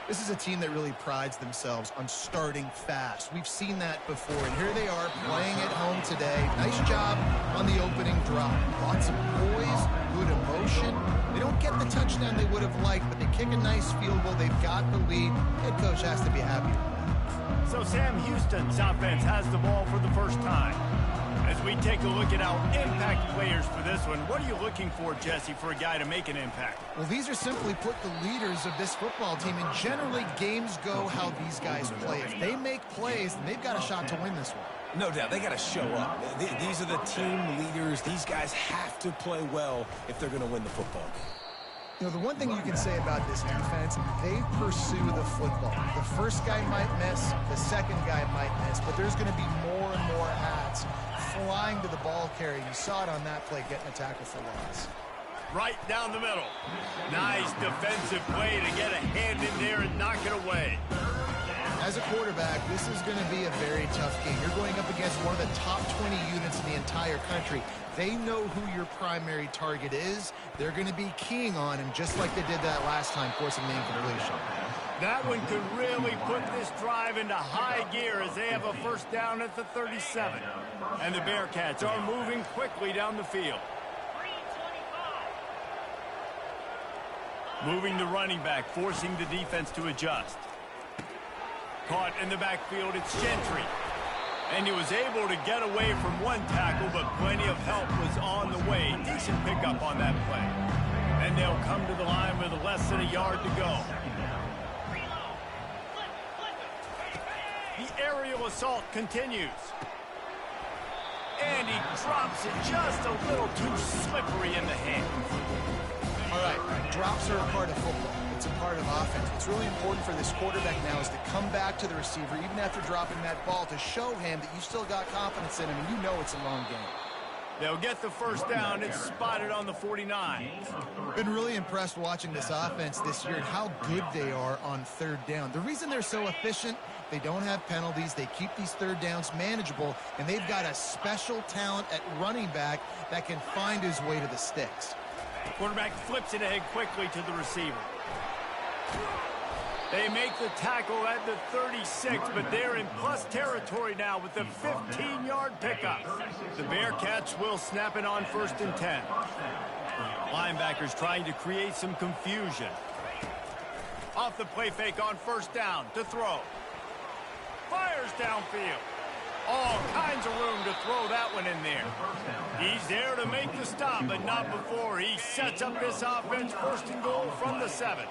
This is a team that really prides themselves on starting fast. We've seen that before, and here they are playing at home today. Nice job on the opening drive. Lots of poise, good emotion. They don't get the touchdown they would have liked, but they kick a nice field goal. They've got the lead. Head coach has to be happy. So Sam Houston's offense has the ball for the first time. As we take a look at our impact players for this one, what are you looking for, Jesse, for a guy to make an impact? Well, these are simply put the leaders of this football team, and generally games go how these guys play. If they make plays, then they've got a shot to win this one. No doubt, they got to show up. These are the team leaders. These guys have to play well if they're going to win the football game. You know, the one thing you can say about this defense, they pursue the football. The first guy might miss, the second guy might miss, but there's going to be more and more hats flying to the ball carrier. You saw it on that play, getting a tackle for loss. Right down the middle. Nice defensive play to get a hand in there and knock it away. As a quarterback, this is going to be a very tough game. You're going up against one of the top 20 units in the entire country. They know who your primary target is. They're going to be keying on him just like they did that last time, forcing the incompletion. That one could really put this drive into high gear as they have a first down at the 37. And the Bearcats are moving quickly down the field. Moving the running back, forcing the defense to adjust. Caught in the backfield, it's Gentry. And he was able to get away from one tackle, but plenty of help was on the way. Decent pickup on that play. And they'll come to the line with less than a yard to go. The aerial assault continues. And he drops it just a little too slippery in the hands. All right, drops are a part of football. It's a part of offense. What's really important for this quarterback now is to come back to the receiver, even after dropping that ball, to show him that you still got confidence in him, and you know it's a long game. They'll get the first down. It's spotted on the 49. Been really impressed watching this offense this year and how good they are on third down. The reason they're so efficient, they don't have penalties. They keep these third downs manageable, and they've got a special talent at running back that can find his way to the sticks. The quarterback flips it ahead quickly to the receiver. They make the tackle at the 36, but they're in plus territory now with the 15-yard pickup. The Bearcats will snap it on 1st and 10. Linebackers trying to create some confusion. Off the play fake on 1st down to throw. Fires downfield. All kinds of room to throw that one in there. He's there to make the stop, but not before. He sets up this offense 1st and goal from the 7.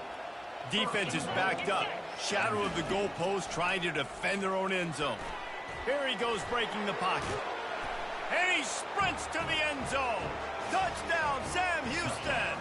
Defense is backed up. Shadow of the goalpost trying to defend their own end zone. Here he goes breaking the pocket. And he sprints to the end zone. Touchdown, Sam Houston.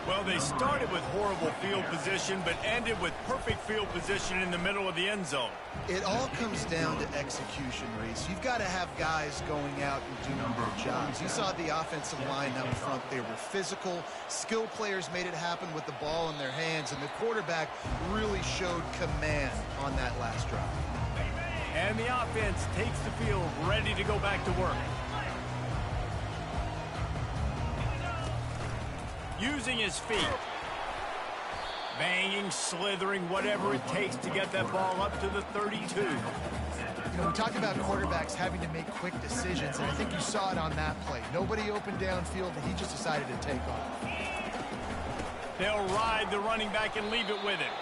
Well, they started with horrible field position, but ended with perfect field position in the middle of the end zone. It all comes down to execution, Reese. You've got to have guys going out and doing their jobs. You saw the offensive line up front. They were physical. Skill players made it happen with the ball in their hands, and the quarterback really showed command on that last drive. And the offense takes the field, ready to go back to work. Using his feet. Banging, slithering, whatever it takes to get that ball up to the 32. You know, we talk about quarterbacks having to make quick decisions, and I think you saw it on that play. Nobody opened downfield, and he just decided to take off. They'll ride the running back and leave it with him.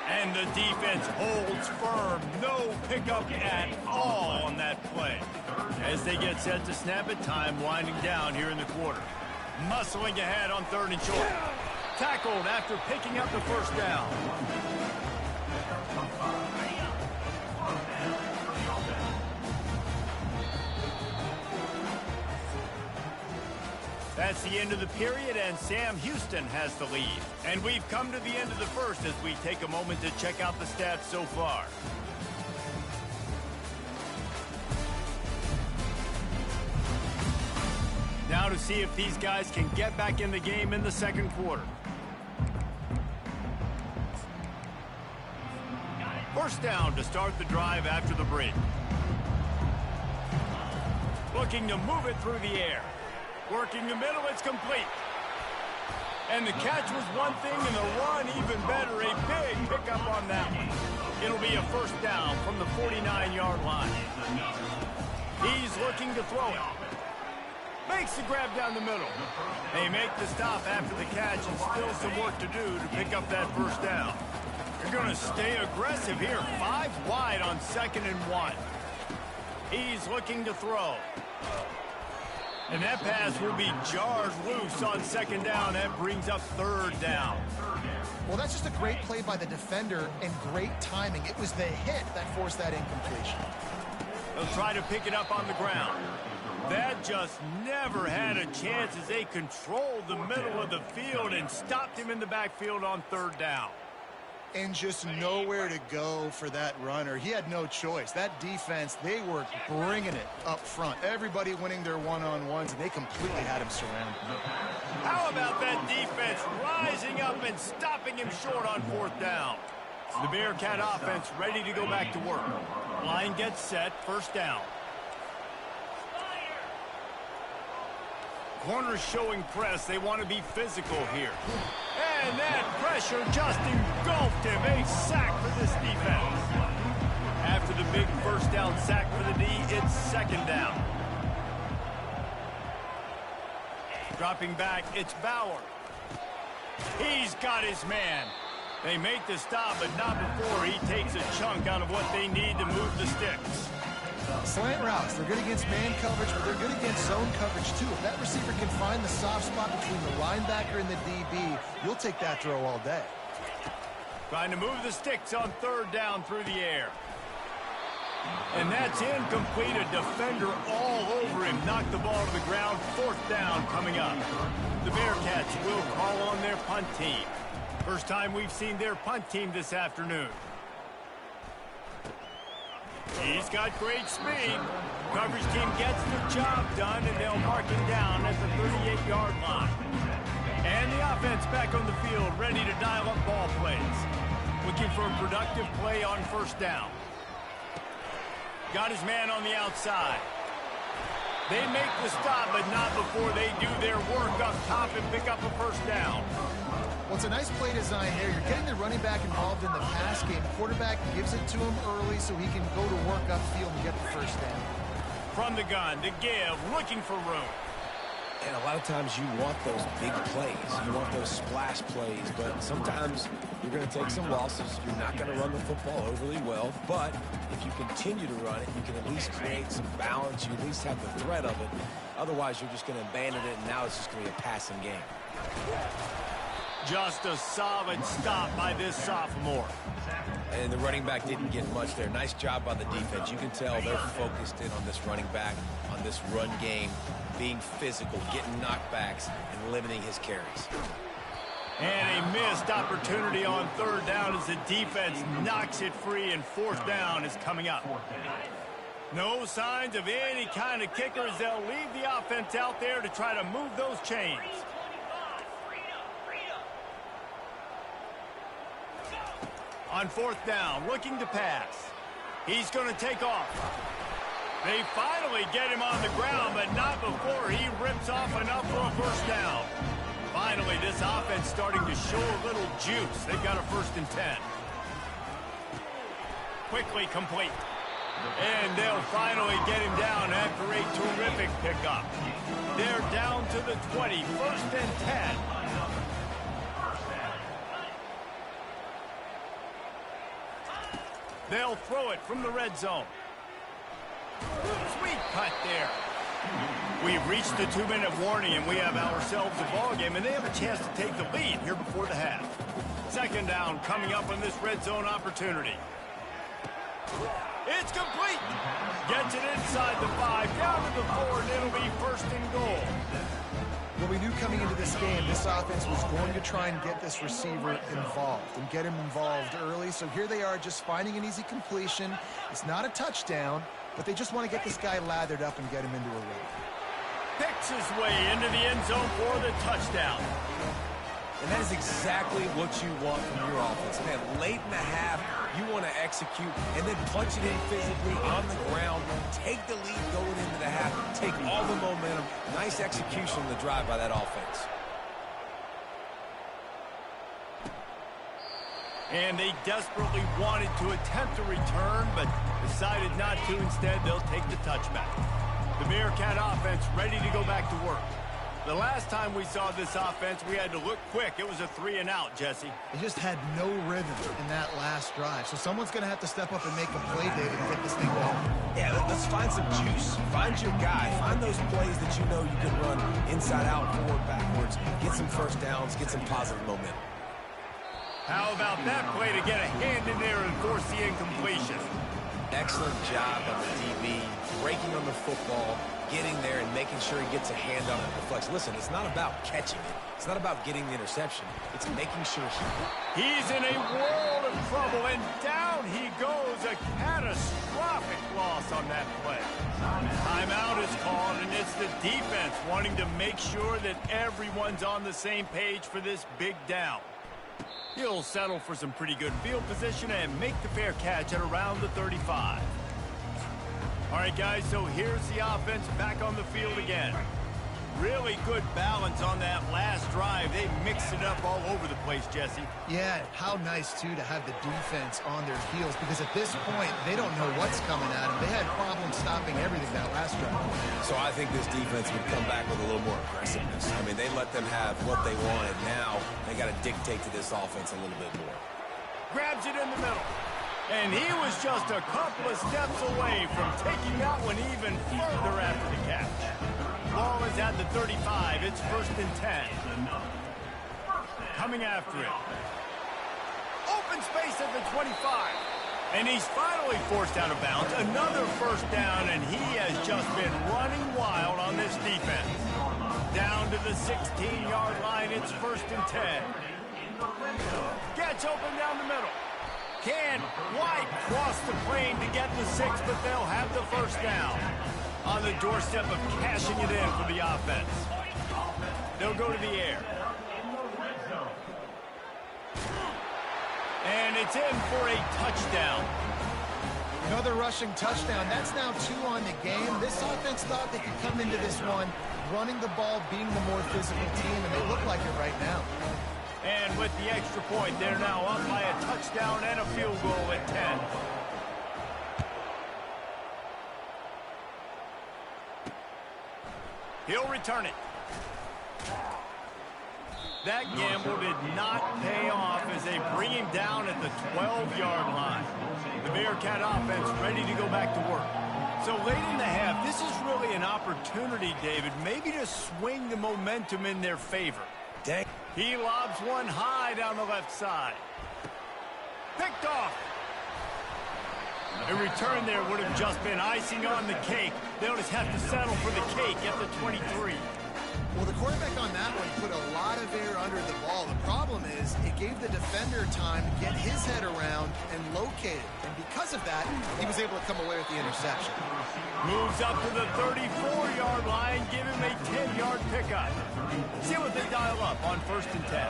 And the defense holds firm. No pickup at all on that play. As they get set to snap it, time winding down here in the quarter. Muscling ahead on 3rd and short. Tackled after picking up the 1st down. That's the end of the period, and Sam Houston has the lead. And we've come to the end of the first as we take a moment to check out the stats so far. Now to see if these guys can get back in the game in the 2nd quarter. 1st down to start the drive after the break. Looking to move it through the air. Working the middle, it's complete. And the catch was one thing, and the run even better. A big pickup on that one. It'll be a 1st down from the 49-yard line. He's looking to throw it. Makes the grab down the middle. They make the stop after the catch, and still some work to do to pick up that 1st down. They're going to stay aggressive here. 5 wide on 2nd and 1. He's looking to throw. And that pass will be jarred loose on 2nd down. That brings up 3rd down. Well, that's just a great play by the defender and great timing. It was the hit that forced that incompletion. They'll try to pick it up on the ground. That just never had a chance as they controlled the middle of the field and stopped him in the backfield on 3rd down. And just nowhere to go for that runner. He had no choice. That defense, they were bringing it up front. Everybody winning their one-on-ones, and they completely had him surrounded. How about that defense rising up and stopping him short on 4th down? The Bearcat offense ready to go back to work. Line gets set, 1st down. Corners showing press. They want to be physical here. And that pressure just engulfed him. A sack for this defense. After the big 1st down sack for the D, it's 2nd down. Dropping back, it's Bauer. He's got his man. They make the stop, but not before he takes a chunk out of what they need to move the sticks. Slant routes, they're good against man coverage, but they're good against zone coverage too. If that receiver can find the soft spot between the linebacker and the DB, you'll take that throw all day. Trying to move the sticks on third down through the air. And that's incomplete. A defender all over him. Knocked the ball to the ground. Fourth down coming up. The Bearcats will call on their punt team. First time we've seen their punt team this afternoon. He's got great speed. Coverage team gets the job done, and they'll mark him down at the 38-yard line. And the offense back on the field, ready to dial up ball plays. Looking for a productive play on first down. Got his man on the outside. They make the stop, but not before they do their work up top and pick up a first down. Well, it's a nice play design here. You're getting the running back involved in the pass game. Quarterback gives it to him early so he can go to work upfield and get the first down. From the gun to give, looking for room. And a lot of times you want those big plays. You want those splash plays, but sometimes you're going to take some losses. You're not going to run the football overly well, but if you continue to run it, you can at least create some balance. You at least have the threat of it. Otherwise, you're just going to abandon it, and now it's just going to be a passing game. Just a solid stop by this sophomore. And the running back didn't get much there. Nice job by the defense. You can tell they're focused in on this running back, on this run game, being physical, getting knockbacks, and limiting his carries. And a missed opportunity on third down as the defense knocks it free, and fourth down is coming up. No signs of any kind of kicker as they'll leave the offense out there to try to move those chains. On fourth down, looking to pass. He's going to take off. They finally get him on the ground, but not before he rips off enough for a first down. Finally, this offense starting to show a little juice. They've got a 1st and 10. Quickly complete. And they'll finally get him down after a terrific pickup. They're down to the 20, 1st and 10. They'll throw it from the red zone. Sweet cut there. We've reached the 2-minute warning, and we have ourselves a ball game, and they have a chance to take the lead here before the half. 2nd down coming up on this red zone opportunity. It's complete. Gets it inside the 5, down to the 4, and it'll be 1st and goal. Well, we knew coming into this game, this offense was going to try and get this receiver involved and get him involved early. So here they are just finding an easy completion. It's not a touchdown, but they just want to get this guy lathered up and get him into a rhythm. Picks his way into the end zone for the touchdown. And that is exactly what you want from your offense. Man, late in the half, you want to execute and then punch it in physically on the ground, take the lead going into the half, take all the momentum. Nice execution on the drive by that offense. And they desperately wanted to attempt a return, but decided not to. Instead, they'll take the touchback. The Bearcat offense ready to go back to work. The last time we saw this offense, we had to look quick. It was a 3-and-out, Jesse. They just had no rhythm in that last drive. So someone's going to have to step up and make a play, David, and get this thing going. Yeah, let's find some juice. Find your guy. Find those plays that you know you can run inside out, forward, backwards. Get some first downs. Get some positive momentum. How about that play to get a hand in there and force the incompletion? Excellent job on the DB, breaking on the football, getting there and making sure he gets a hand on it. Reflects. Listen, it's not about catching it. It's not about getting the interception. It's making sure he's in a world of trouble, and down he goes. A catastrophic loss on that play. Timeout is called, and it's the defense wanting to make sure that everyone's on the same page for this big down. He'll settle for some pretty good field position and make the fair catch at around the 35. All right, guys, so here's the offense back on the field again. Really good balance on that last drive. They mixed it up all over the place, Jesse. Yeah, how nice, too, to have the defense on their heels, because at this point, they don't know what's coming at them. They had problems stopping everything that last drive. So I think this defense would come back with a little more aggressiveness. I mean, they let them have what they wanted. Now they got to dictate to this offense a little bit more. Grabs it in the middle. And he was just a couple of steps away from taking that one even further after the catch. Ball is at the 35. It's 1st and 10. Coming after it. Open space at the 25. And he's finally forced out of bounds. Another 1st down, and he has just been running wild on this defense. Down to the 16-yard line. It's 1st and 10. Gets open down the middle. Can White cross the plane to get the 6, but they'll have the 1st down. On the doorstep of cashing it in for the offense. They'll go to the air. And it's in for a touchdown. Another rushing touchdown. That's now 2 on the game. This offense thought they could come into this one running the ball, being the more physical team, and they look like it right now. And with the extra point, they're now up by a touchdown and a field goal at 10. He'll return it. That gamble did not pay off as they bring him down at the 12-yard line. The Bearcat offense ready to go back to work. So late in the half, this is really an opportunity, David, maybe to swing the momentum in their favor. Dang. He lobs one high down the left side. Picked off. A return there would have just been icing on the cake. They'll just have to settle for the cake at the 23. Well, the quarterback on that one put a lot of air under the ball. The problem is it gave the defender time to get his head around and locate it. And because of that, he was able to come away with the interception. Moves up to the 34-yard line, give him a 10-yard pickup. See what they dial up on 1st and 10.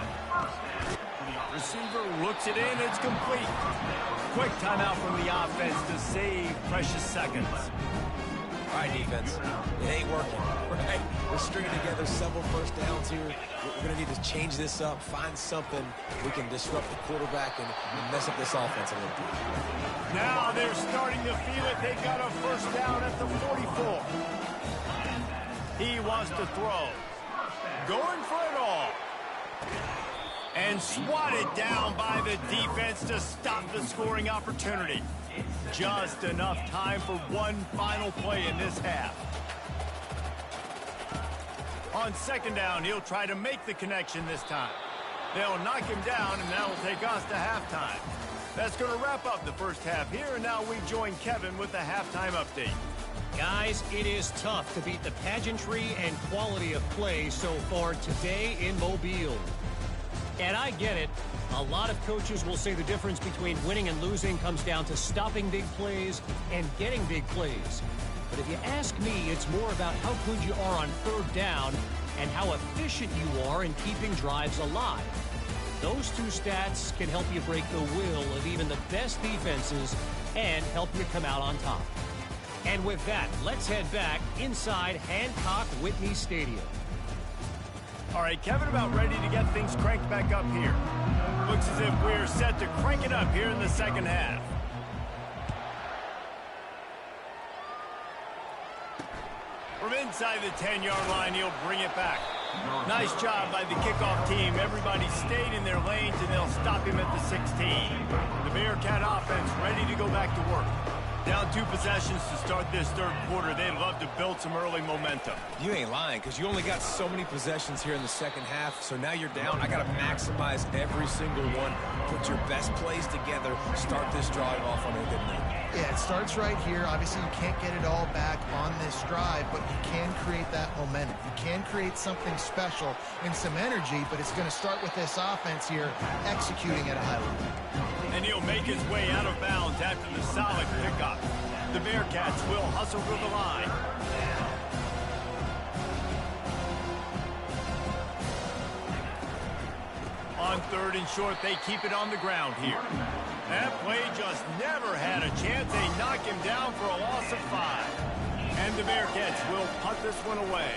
Receiver looks it in, it's complete. Quick timeout from the offense to save precious seconds. All right, defense. It ain't working, right? We're stringing together several 1st downs here. We're going to need to change this up, find something we can disrupt the quarterback and mess up this offense a little bit. Now they're starting to feel it. They got a 1st down at the 44. He wants to throw. Going for it all. And swatted down by the defense to stop the scoring opportunity. Just enough time for one final play in this half. On 2nd down, he'll try to make the connection this time. They'll knock him down, and that'll take us to halftime. That's going to wrap up the 1st half here, and now we join Kevin with the halftime update. Guys, it is tough to beat the pageantry and quality of play so far today in Mobile. And I get it. A lot of coaches will say the difference between winning and losing comes down to stopping big plays and getting big plays. But if you ask me, it's more about how good you are on 3rd down and how efficient you are in keeping drives alive. Those 2 stats can help you break the will of even the best defenses and help you come out on top. And with that, let's head back inside Hancock Whitney Stadium. All right, Kevin, about ready to get things cranked back up here. Looks as if we're set to crank it up here in the 2nd half. From inside the 10-yard line, he'll bring it back. Nice job by the kickoff team. Everybody stayed in their lanes, and they'll stop him at the 16. The Bearcat offense ready to go back to work. Down 2 possessions to start this 3rd quarter. They'd love to build some early momentum. You ain't lying, because you only got so many possessions here in the 2nd half, so now you're down. I got to maximize every single one. Put your best plays together. Start this drive off on a good note. Yeah, it starts right here. Obviously, you can't get it all back on this drive, but you can create that momentum. You can create something special and some energy, but it's going to start with this offense here executing at a high level. And he'll make his way out of bounds after the solid pickup. The Bearcats will hustle to the line. On 3rd and short, they keep it on the ground here. That play just never had a chance. They knock him down for a loss of 5. And the Bearcats will punt this one away.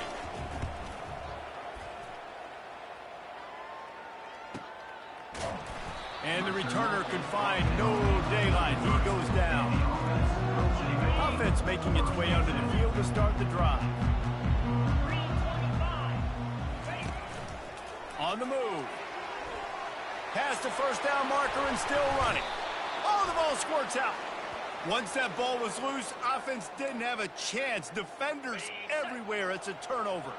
And the returner can find no daylight. He goes down. Offense making its way onto the field to start the drive. On the move. Past the 1st down marker and still running. Oh, the ball squirts out. Once that ball was loose, offense didn't have a chance. Defenders everywhere. It's a turnover.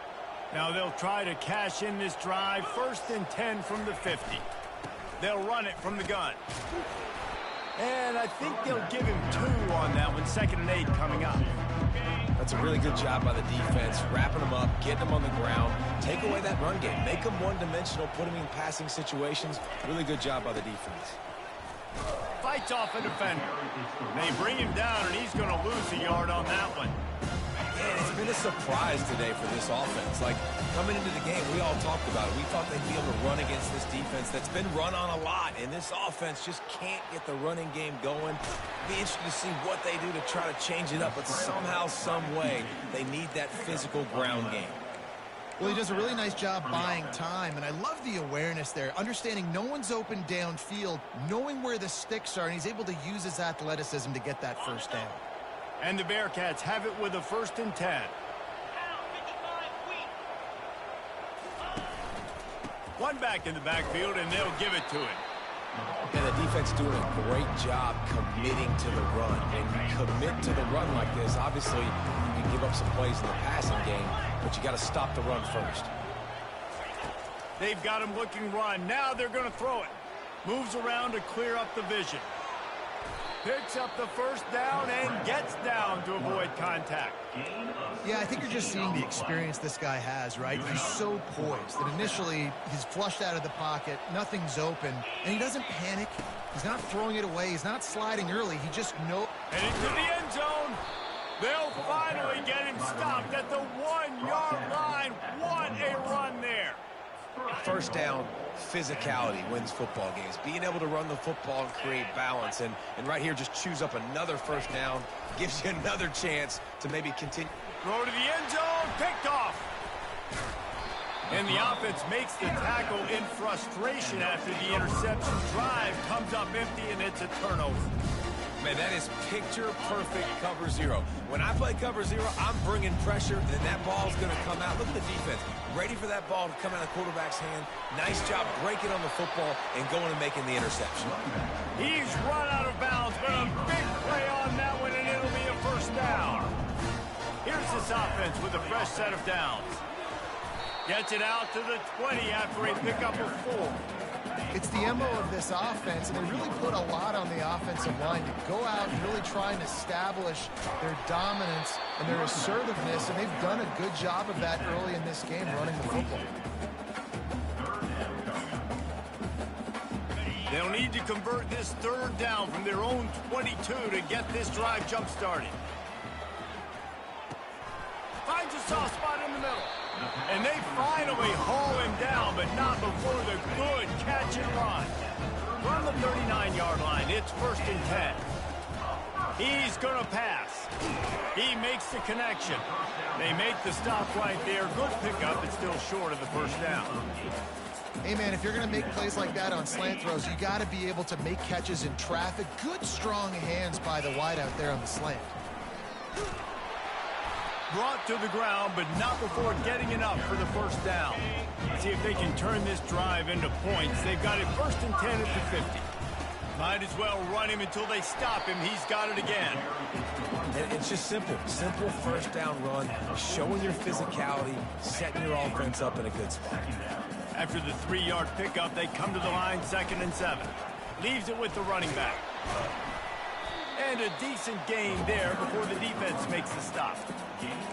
Now they'll try to cash in this drive. 1st and 10 from the 50. They'll run it from the gun. And I think they'll give him 2 on that one. 2nd and 8 coming up. That's a really good job by the defense, wrapping them up, getting them on the ground, take away that run game, make them one-dimensional, put them in passing situations. Really good job by the defense. Fights off a defender. They bring him down, and he's going to lose a yard on that one. Man, it's been a surprise today for this offense. Like, coming into the game, we all talked about it. We thought they'd be able to run against this defense that's been run on a lot, and this offense just can't get the running game going. Be interested to see what they do to try to change it up, but somehow, some way, they need that physical ground game. Well, he does a really nice job buying time, and I love the awareness there, understanding no one's open downfield, knowing where the sticks are, and he's able to use his athleticism to get that first down. And the Bearcats have it with a 1st and 10. One back in the backfield, and they'll give it to him. And the defense doing a great job committing to the run. And you commit to the run like this, obviously you can give up some plays in the passing game, but you got to stop the run first. They've got him looking run. Now they're going to throw it. Moves around to clear up the vision. Picks up the 1st down and gets down to avoid contact. Yeah, I think you're just seeing the experience this guy has, right? He's so poised that initially he's flushed out of the pocket, nothing's open, and he doesn't panic. He's not throwing it away. He's not sliding early. He just knows. Heading to the end zone. They'll finally get him stopped at the 1-yard line. What a run there. 1st down, physicality wins football games. Being able to run the football and create balance. And right here, just choose up another 1st down. Gives you another chance to maybe continue. Throw to the end zone. Picked off. And the offense makes the tackle in frustration after the interception. Drive comes up empty, and it's a turnover. Man, that is picture-perfect cover 0. When I play cover 0, I'm bringing pressure, then that ball's going to come out. Look at the defense. Ready for that ball to come out of the quarterback's hand. Nice job breaking on the football and going and making the interception. He's run out of bounds, but a big play on that one, and it'll be a 1st down. Here's this offense with a fresh set of downs. Gets it out to the 20 after a pickup of 4. It's the MO of this offense, and they really put a lot on the offensive line to go out and really try and establish their dominance and their assertiveness, and they've done a good job of that early in this game, running the football. They'll need to convert this 3rd down from their own 22 to get this drive jump-started. Finds a soft spot in the middle. And they finally haul him down, but not before the good catch and run. From the 39-yard line, it's 1st and 10. He's going to pass. He makes the connection. They make the stop right there. Good pickup, but still short of the 1st down. Hey, man, if you're going to make plays like that on slant throws, you got to be able to make catches in traffic. Good, strong hands by the wideout there on the slant. Brought to the ground, but not before getting enough for the 1st down. See if they can turn this drive into points. They've got it 1st and 10 at the 50. Might as well run him until they stop him. He's got it again. And it's just simple. Simple 1st down run, showing your physicality, setting your offense up in a good spot. After the 3-yard pickup, they come to the line 2nd and 7. Leaves it with the running back. And a decent gain there before the defense makes the stop.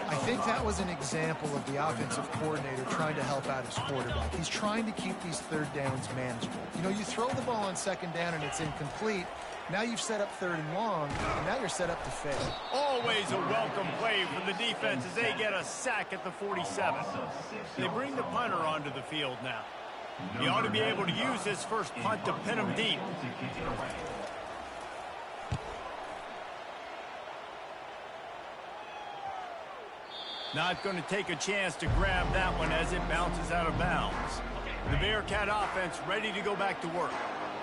I think that was an example of the offensive coordinator trying to help out his quarterback. He's trying to keep these 3rd downs manageable. You know, you throw the ball on 2nd down and it's incomplete. Now you've set up 3rd and long, and now you're set up to fail. Always a welcome play for the defense as they get a sack at the 47. They bring the punter onto the field now. He ought to be able to use his 1st punt to pin him deep. Not going to take a chance to grab that one as it bounces out of bounds. The Bearcat offense ready to go back to work.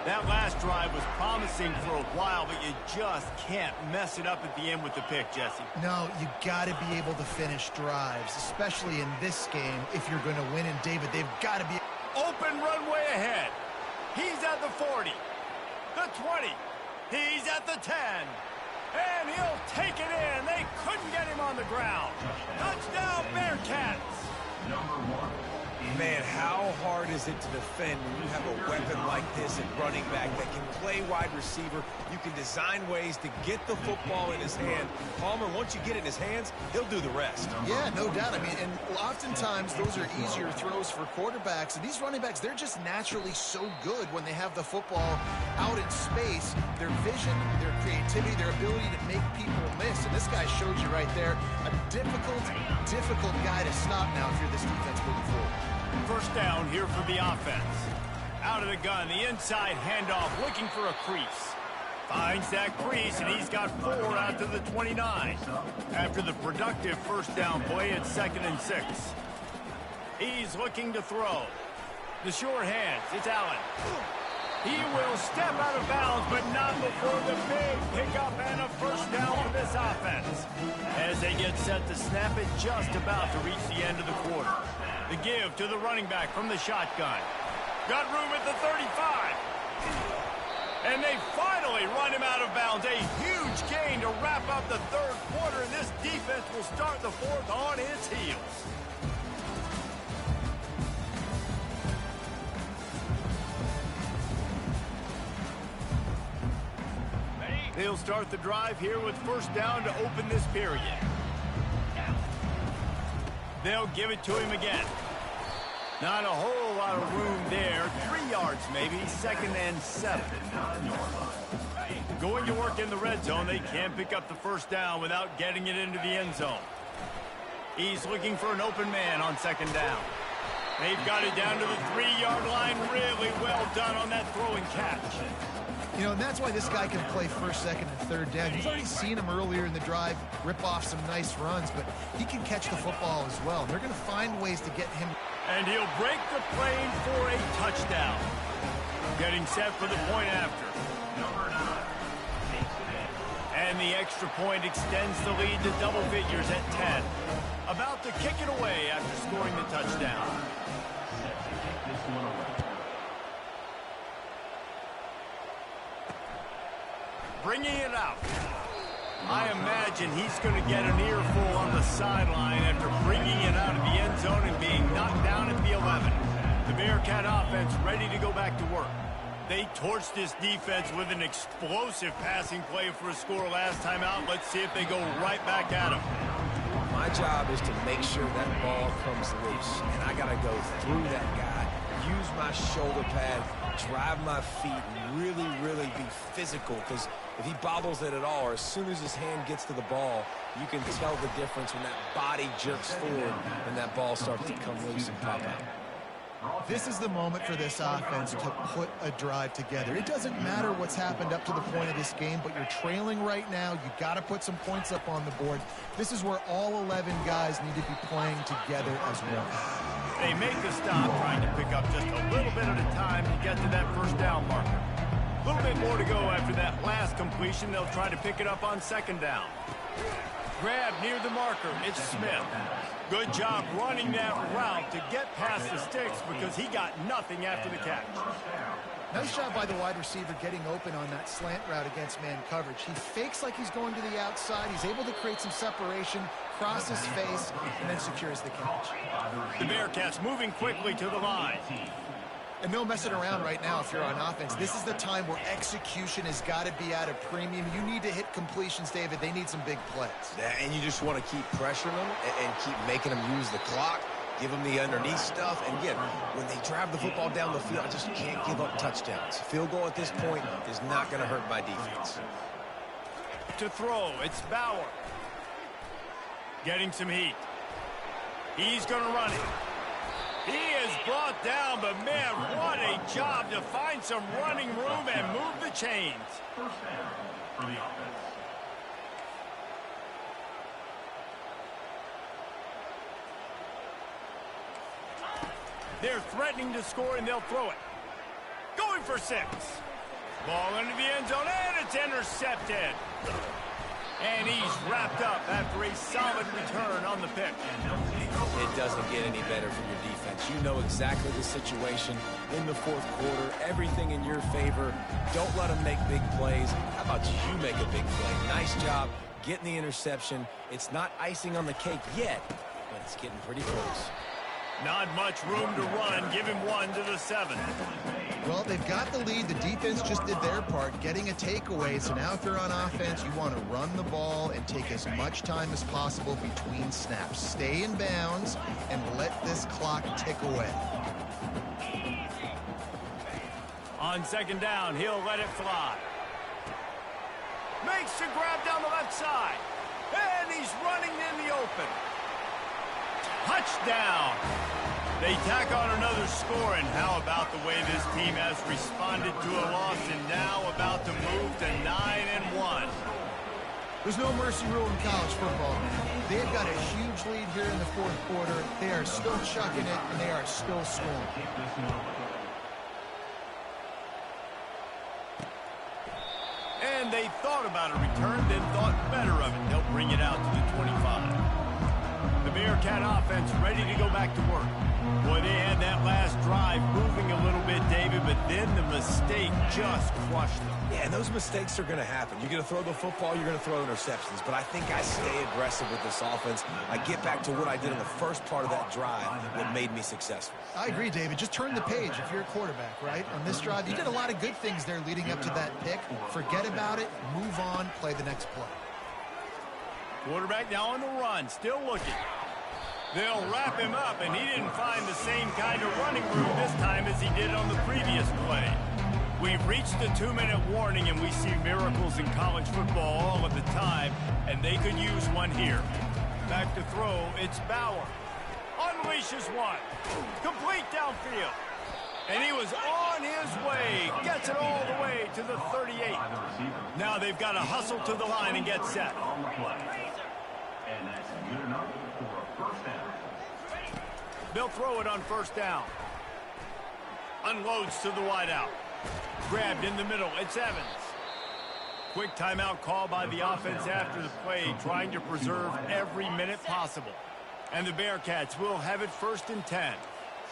That last drive was promising for a while, but you just can't mess it up at the end with the pick, Jesse. No, you got to be able to finish drives, especially in this game if you're going to win. And, David, they've got to be... Open runway ahead. He's at the 40, the 20, He's at the 10. And he'll take it in. They couldn't get him on the ground. Touchdown, Bearcats. Number 1. Man, how hard is it to defend when you have a weapon like this at running back that can play wide receiver? You can design ways to get the football in his hand. Palmer, once you get it in his hands, he'll do the rest. Yeah, no doubt. I mean, and oftentimes those are easier throws for quarterbacks. And these running backs, they're just naturally so good when they have the football out in space. Their vision, their creativity, their ability to make people miss. And this guy showed you right there, a difficult guy to stop now if you're this defense moving forward. First down here for the offense. Out of the gun, the inside handoff, looking for a crease. Finds that crease, and he's got 4 out to the 29. After the productive first down play at 2nd and 6. He's looking to throw. The short hands, it's Allen. He will step out of bounds, but not before the big pickup and a first down for this offense. As they get set to snap it, just about to reach the end of the quarter. The give to the running back from the shotgun. Got room at the 35. And they finally run him out of bounds. A huge gain to wrap up the third quarter, and this defense will start the fourth on its heels. They'll start the drive here with first down to open this period. They'll give it to him again. Not a whole lot of room there. 3 yards maybe. 2nd and 7. Going to work in the red zone. They can't pick up the first down without getting it into the end zone. He's looking for an open man on 2nd down. They've got it down to the 3-yard line. Really well done on that throwing catch. You know, and that's why this guy can play 1st, 2nd, and 3rd down. You've already seen him earlier in the drive rip off some nice runs, but he can catch the football as well. And they're going to find ways to get him. And he'll break the plane for a touchdown. Getting set for the point after. Number 9. And the extra point extends the lead to double figures at 10. About to kick it away after scoring the touchdown. Set to kick this one away. Bringing it out. I imagine he's going to get an earful on the sideline after bringing it out of the end zone and being knocked down at the 11. The Bearcat offense ready to go back to work. They torched this defense with an explosive passing play for a score last time out. Let's see if they go right back at him. My job is to make sure that ball comes loose, and I got to go through that guy, use my shoulder pad, drive my feet, and really be physical, because if he bobbles it at all, or as soon as his hand gets to the ball, you can tell the difference when that body jerks forward and that ball starts to come loose and pop out. This is the moment for this offense to put a drive together. It doesn't matter what's happened up to the point of this game, but you're trailing right now. You got to put some points up on the board. This is where all 11 guys need to be playing together as one. They make the stop, trying to pick up just a little bit at a time to get to that first down marker. A little bit more to go after that last completion. They'll try to pick it up on 2nd down. Grab near the marker. It's Smith. Good job running that route to get past the sticks because he got nothing after the catch. Nice job by the wide receiver getting open on that slant route against man coverage. He fakes like he's going to the outside. He's able to create some separation, cross his face, and then secures the catch. The Bearcats moving quickly to the line. And no messing around right now if you're on offense. This is the time where execution has got to be at a premium. You need to hit completions, David. They need some big plays. Yeah, and you just want to keep pressuring them and keep making them use the clock, give them the underneath stuff. And again, when they drive the football down the field, I just can't give up touchdowns. Field goal at this point is not going to hurt my defense. To throw, it's Bauer. Getting some heat. He's going to run it. He is brought down, but man, what a job to find some running room and move the chains. First down for the offense. They're threatening to score, and they'll throw it. Going for 6. Ball into the end zone, and it's intercepted. And he's wrapped up after a solid return on the pick. It doesn't get any better from your defense. You know exactly the situation in the fourth quarter. Everything in your favor. Don't let them make big plays. How about you make a big play? Nice job getting the interception. It's not icing on the cake yet, but it's getting pretty close. Not much room to run. Give him 1 to the 7. Well, they've got the lead. The defense just did their part, getting a takeaway. So now if you're on offense, you want to run the ball and take as much time as possible between snaps. Stay in bounds and let this clock tick away. On second down, he'll let it fly. Makes the grab down the left side. And he's running in the open. Touchdown! They tack on another score, and how about the way this team has responded to a loss and now about to move to 9-1. There's no mercy rule in college football, man. They've got a huge lead here in the fourth quarter. They are still chucking it, and they are still scoring. And they thought about a return, then thought better of it. They'll bring it out to the 25. The Bearcat offense ready to go back to work. Boy, they had that last drive moving a little bit, David, but then the mistake just crushed them. Yeah, and those mistakes are going to happen. You're going to throw the football, you're going to throw interceptions. But I think I stay aggressive with this offense. I get back to what I did in the first part of that drive that made me successful. I agree, David. Just turn the page if you're a quarterback, right? On this drive, you did a lot of good things there leading up to that pick. Forget about it, move on, play the next play. Quarterback now on the run, still looking. They'll wrap him up, and he didn't find the same kind of running room this time as he did on the previous play. We've reached the 2-minute warning, and we see miracles in college football all of the time, and they could use one here. Back to throw, it's Bauer. Unleashes one. Complete downfield. And he was on his way. Gets it all the way to the 38. Now they've got to hustle to the line and get set. And that's good enough for a first down. They'll throw it on first down. Unloads to the wideout. Grabbed in the middle. It's Evans. Quick timeout call by the offense after the play, trying to preserve every minute possible. And the Bearcats will have it 1st and 10.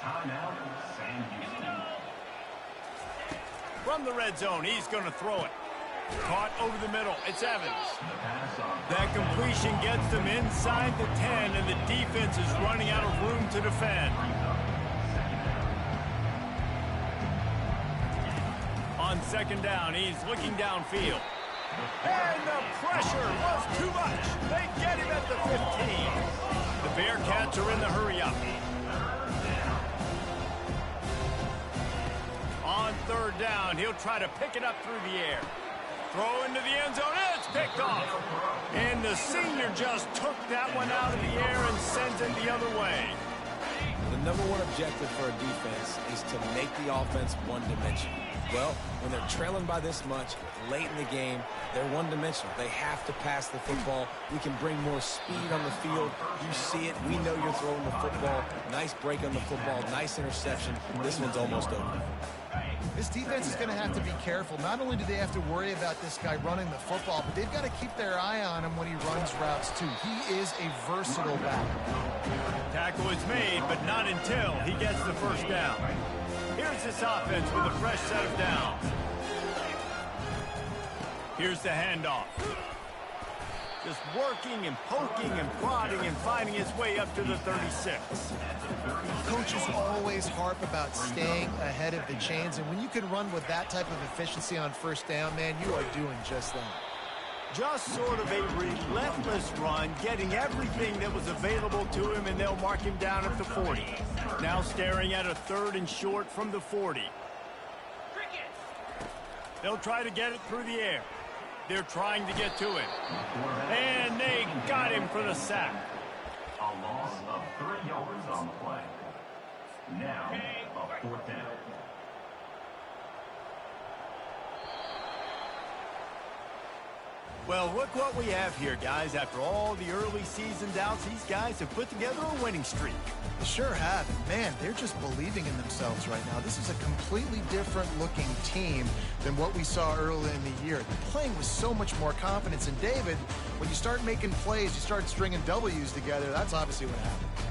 Timeout, Sam Houston. From the red zone, he's going to throw it. Caught over the middle. It's Evans. The pass on That completion gets them inside the 10, and the defense is running out of room to defend. On second down, he's looking downfield. And the pressure was too much. They get him at the 15. The Bearcats are in the hurry-up. On third down, he'll try to pick it up through the air. Throw into the end zone, and it's picked off. And the senior just took that one out of the air and sends it the other way. The number one objective for a defense is to make the offense one-dimensional. Well, when they're trailing by this much, late in the game, they're one-dimensional. They have to pass the football. We can bring more speed on the field. You see it. We know you're throwing the football. Nice break on the football. Nice interception. This one's almost over. This defense is going to have to be careful. Not only do they have to worry about this guy running the football, but they've got to keep their eye on him when he runs routes, too. He is a versatile back. Tackle is made, but not until he gets the first down. Here's this offense with a fresh set of downs. Here's the handoff. Just working and poking and prodding and finding his way up to the 36. Coaches always harp about staying ahead of the chains, and when you can run with that type of efficiency on first down, man, you are doing just that. Just sort of a relentless run, getting everything that was available to him, and they'll mark him down at the 40. Now staring at a 3rd and short from the 40. They'll try to get it through the air. They're trying to get to it. And they got him for the sack. A loss of 3 yards on the play. Now, a 4th down. Well, look what we have here, guys. After all the early season doubts, these guys have put together a winning streak. They sure have. Man, they're just believing in themselves right now. This is a completely different looking team than what we saw early in the year. They're playing with so much more confidence. And David, when you start making plays, you start stringing W's together, that's obviously what happened.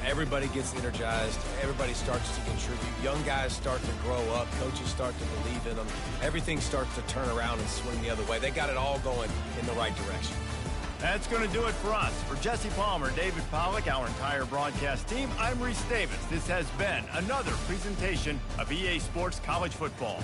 Everybody gets energized. Everybody starts to contribute. Young guys start to grow up. Coaches start to believe in them. Everything starts to turn around and swing the other way. They got it all going in the right direction. That's going to do it for us. For Jesse Palmer, David Pollack, our entire broadcast team, I'm Reese Davis. This has been another presentation of EA Sports College Football.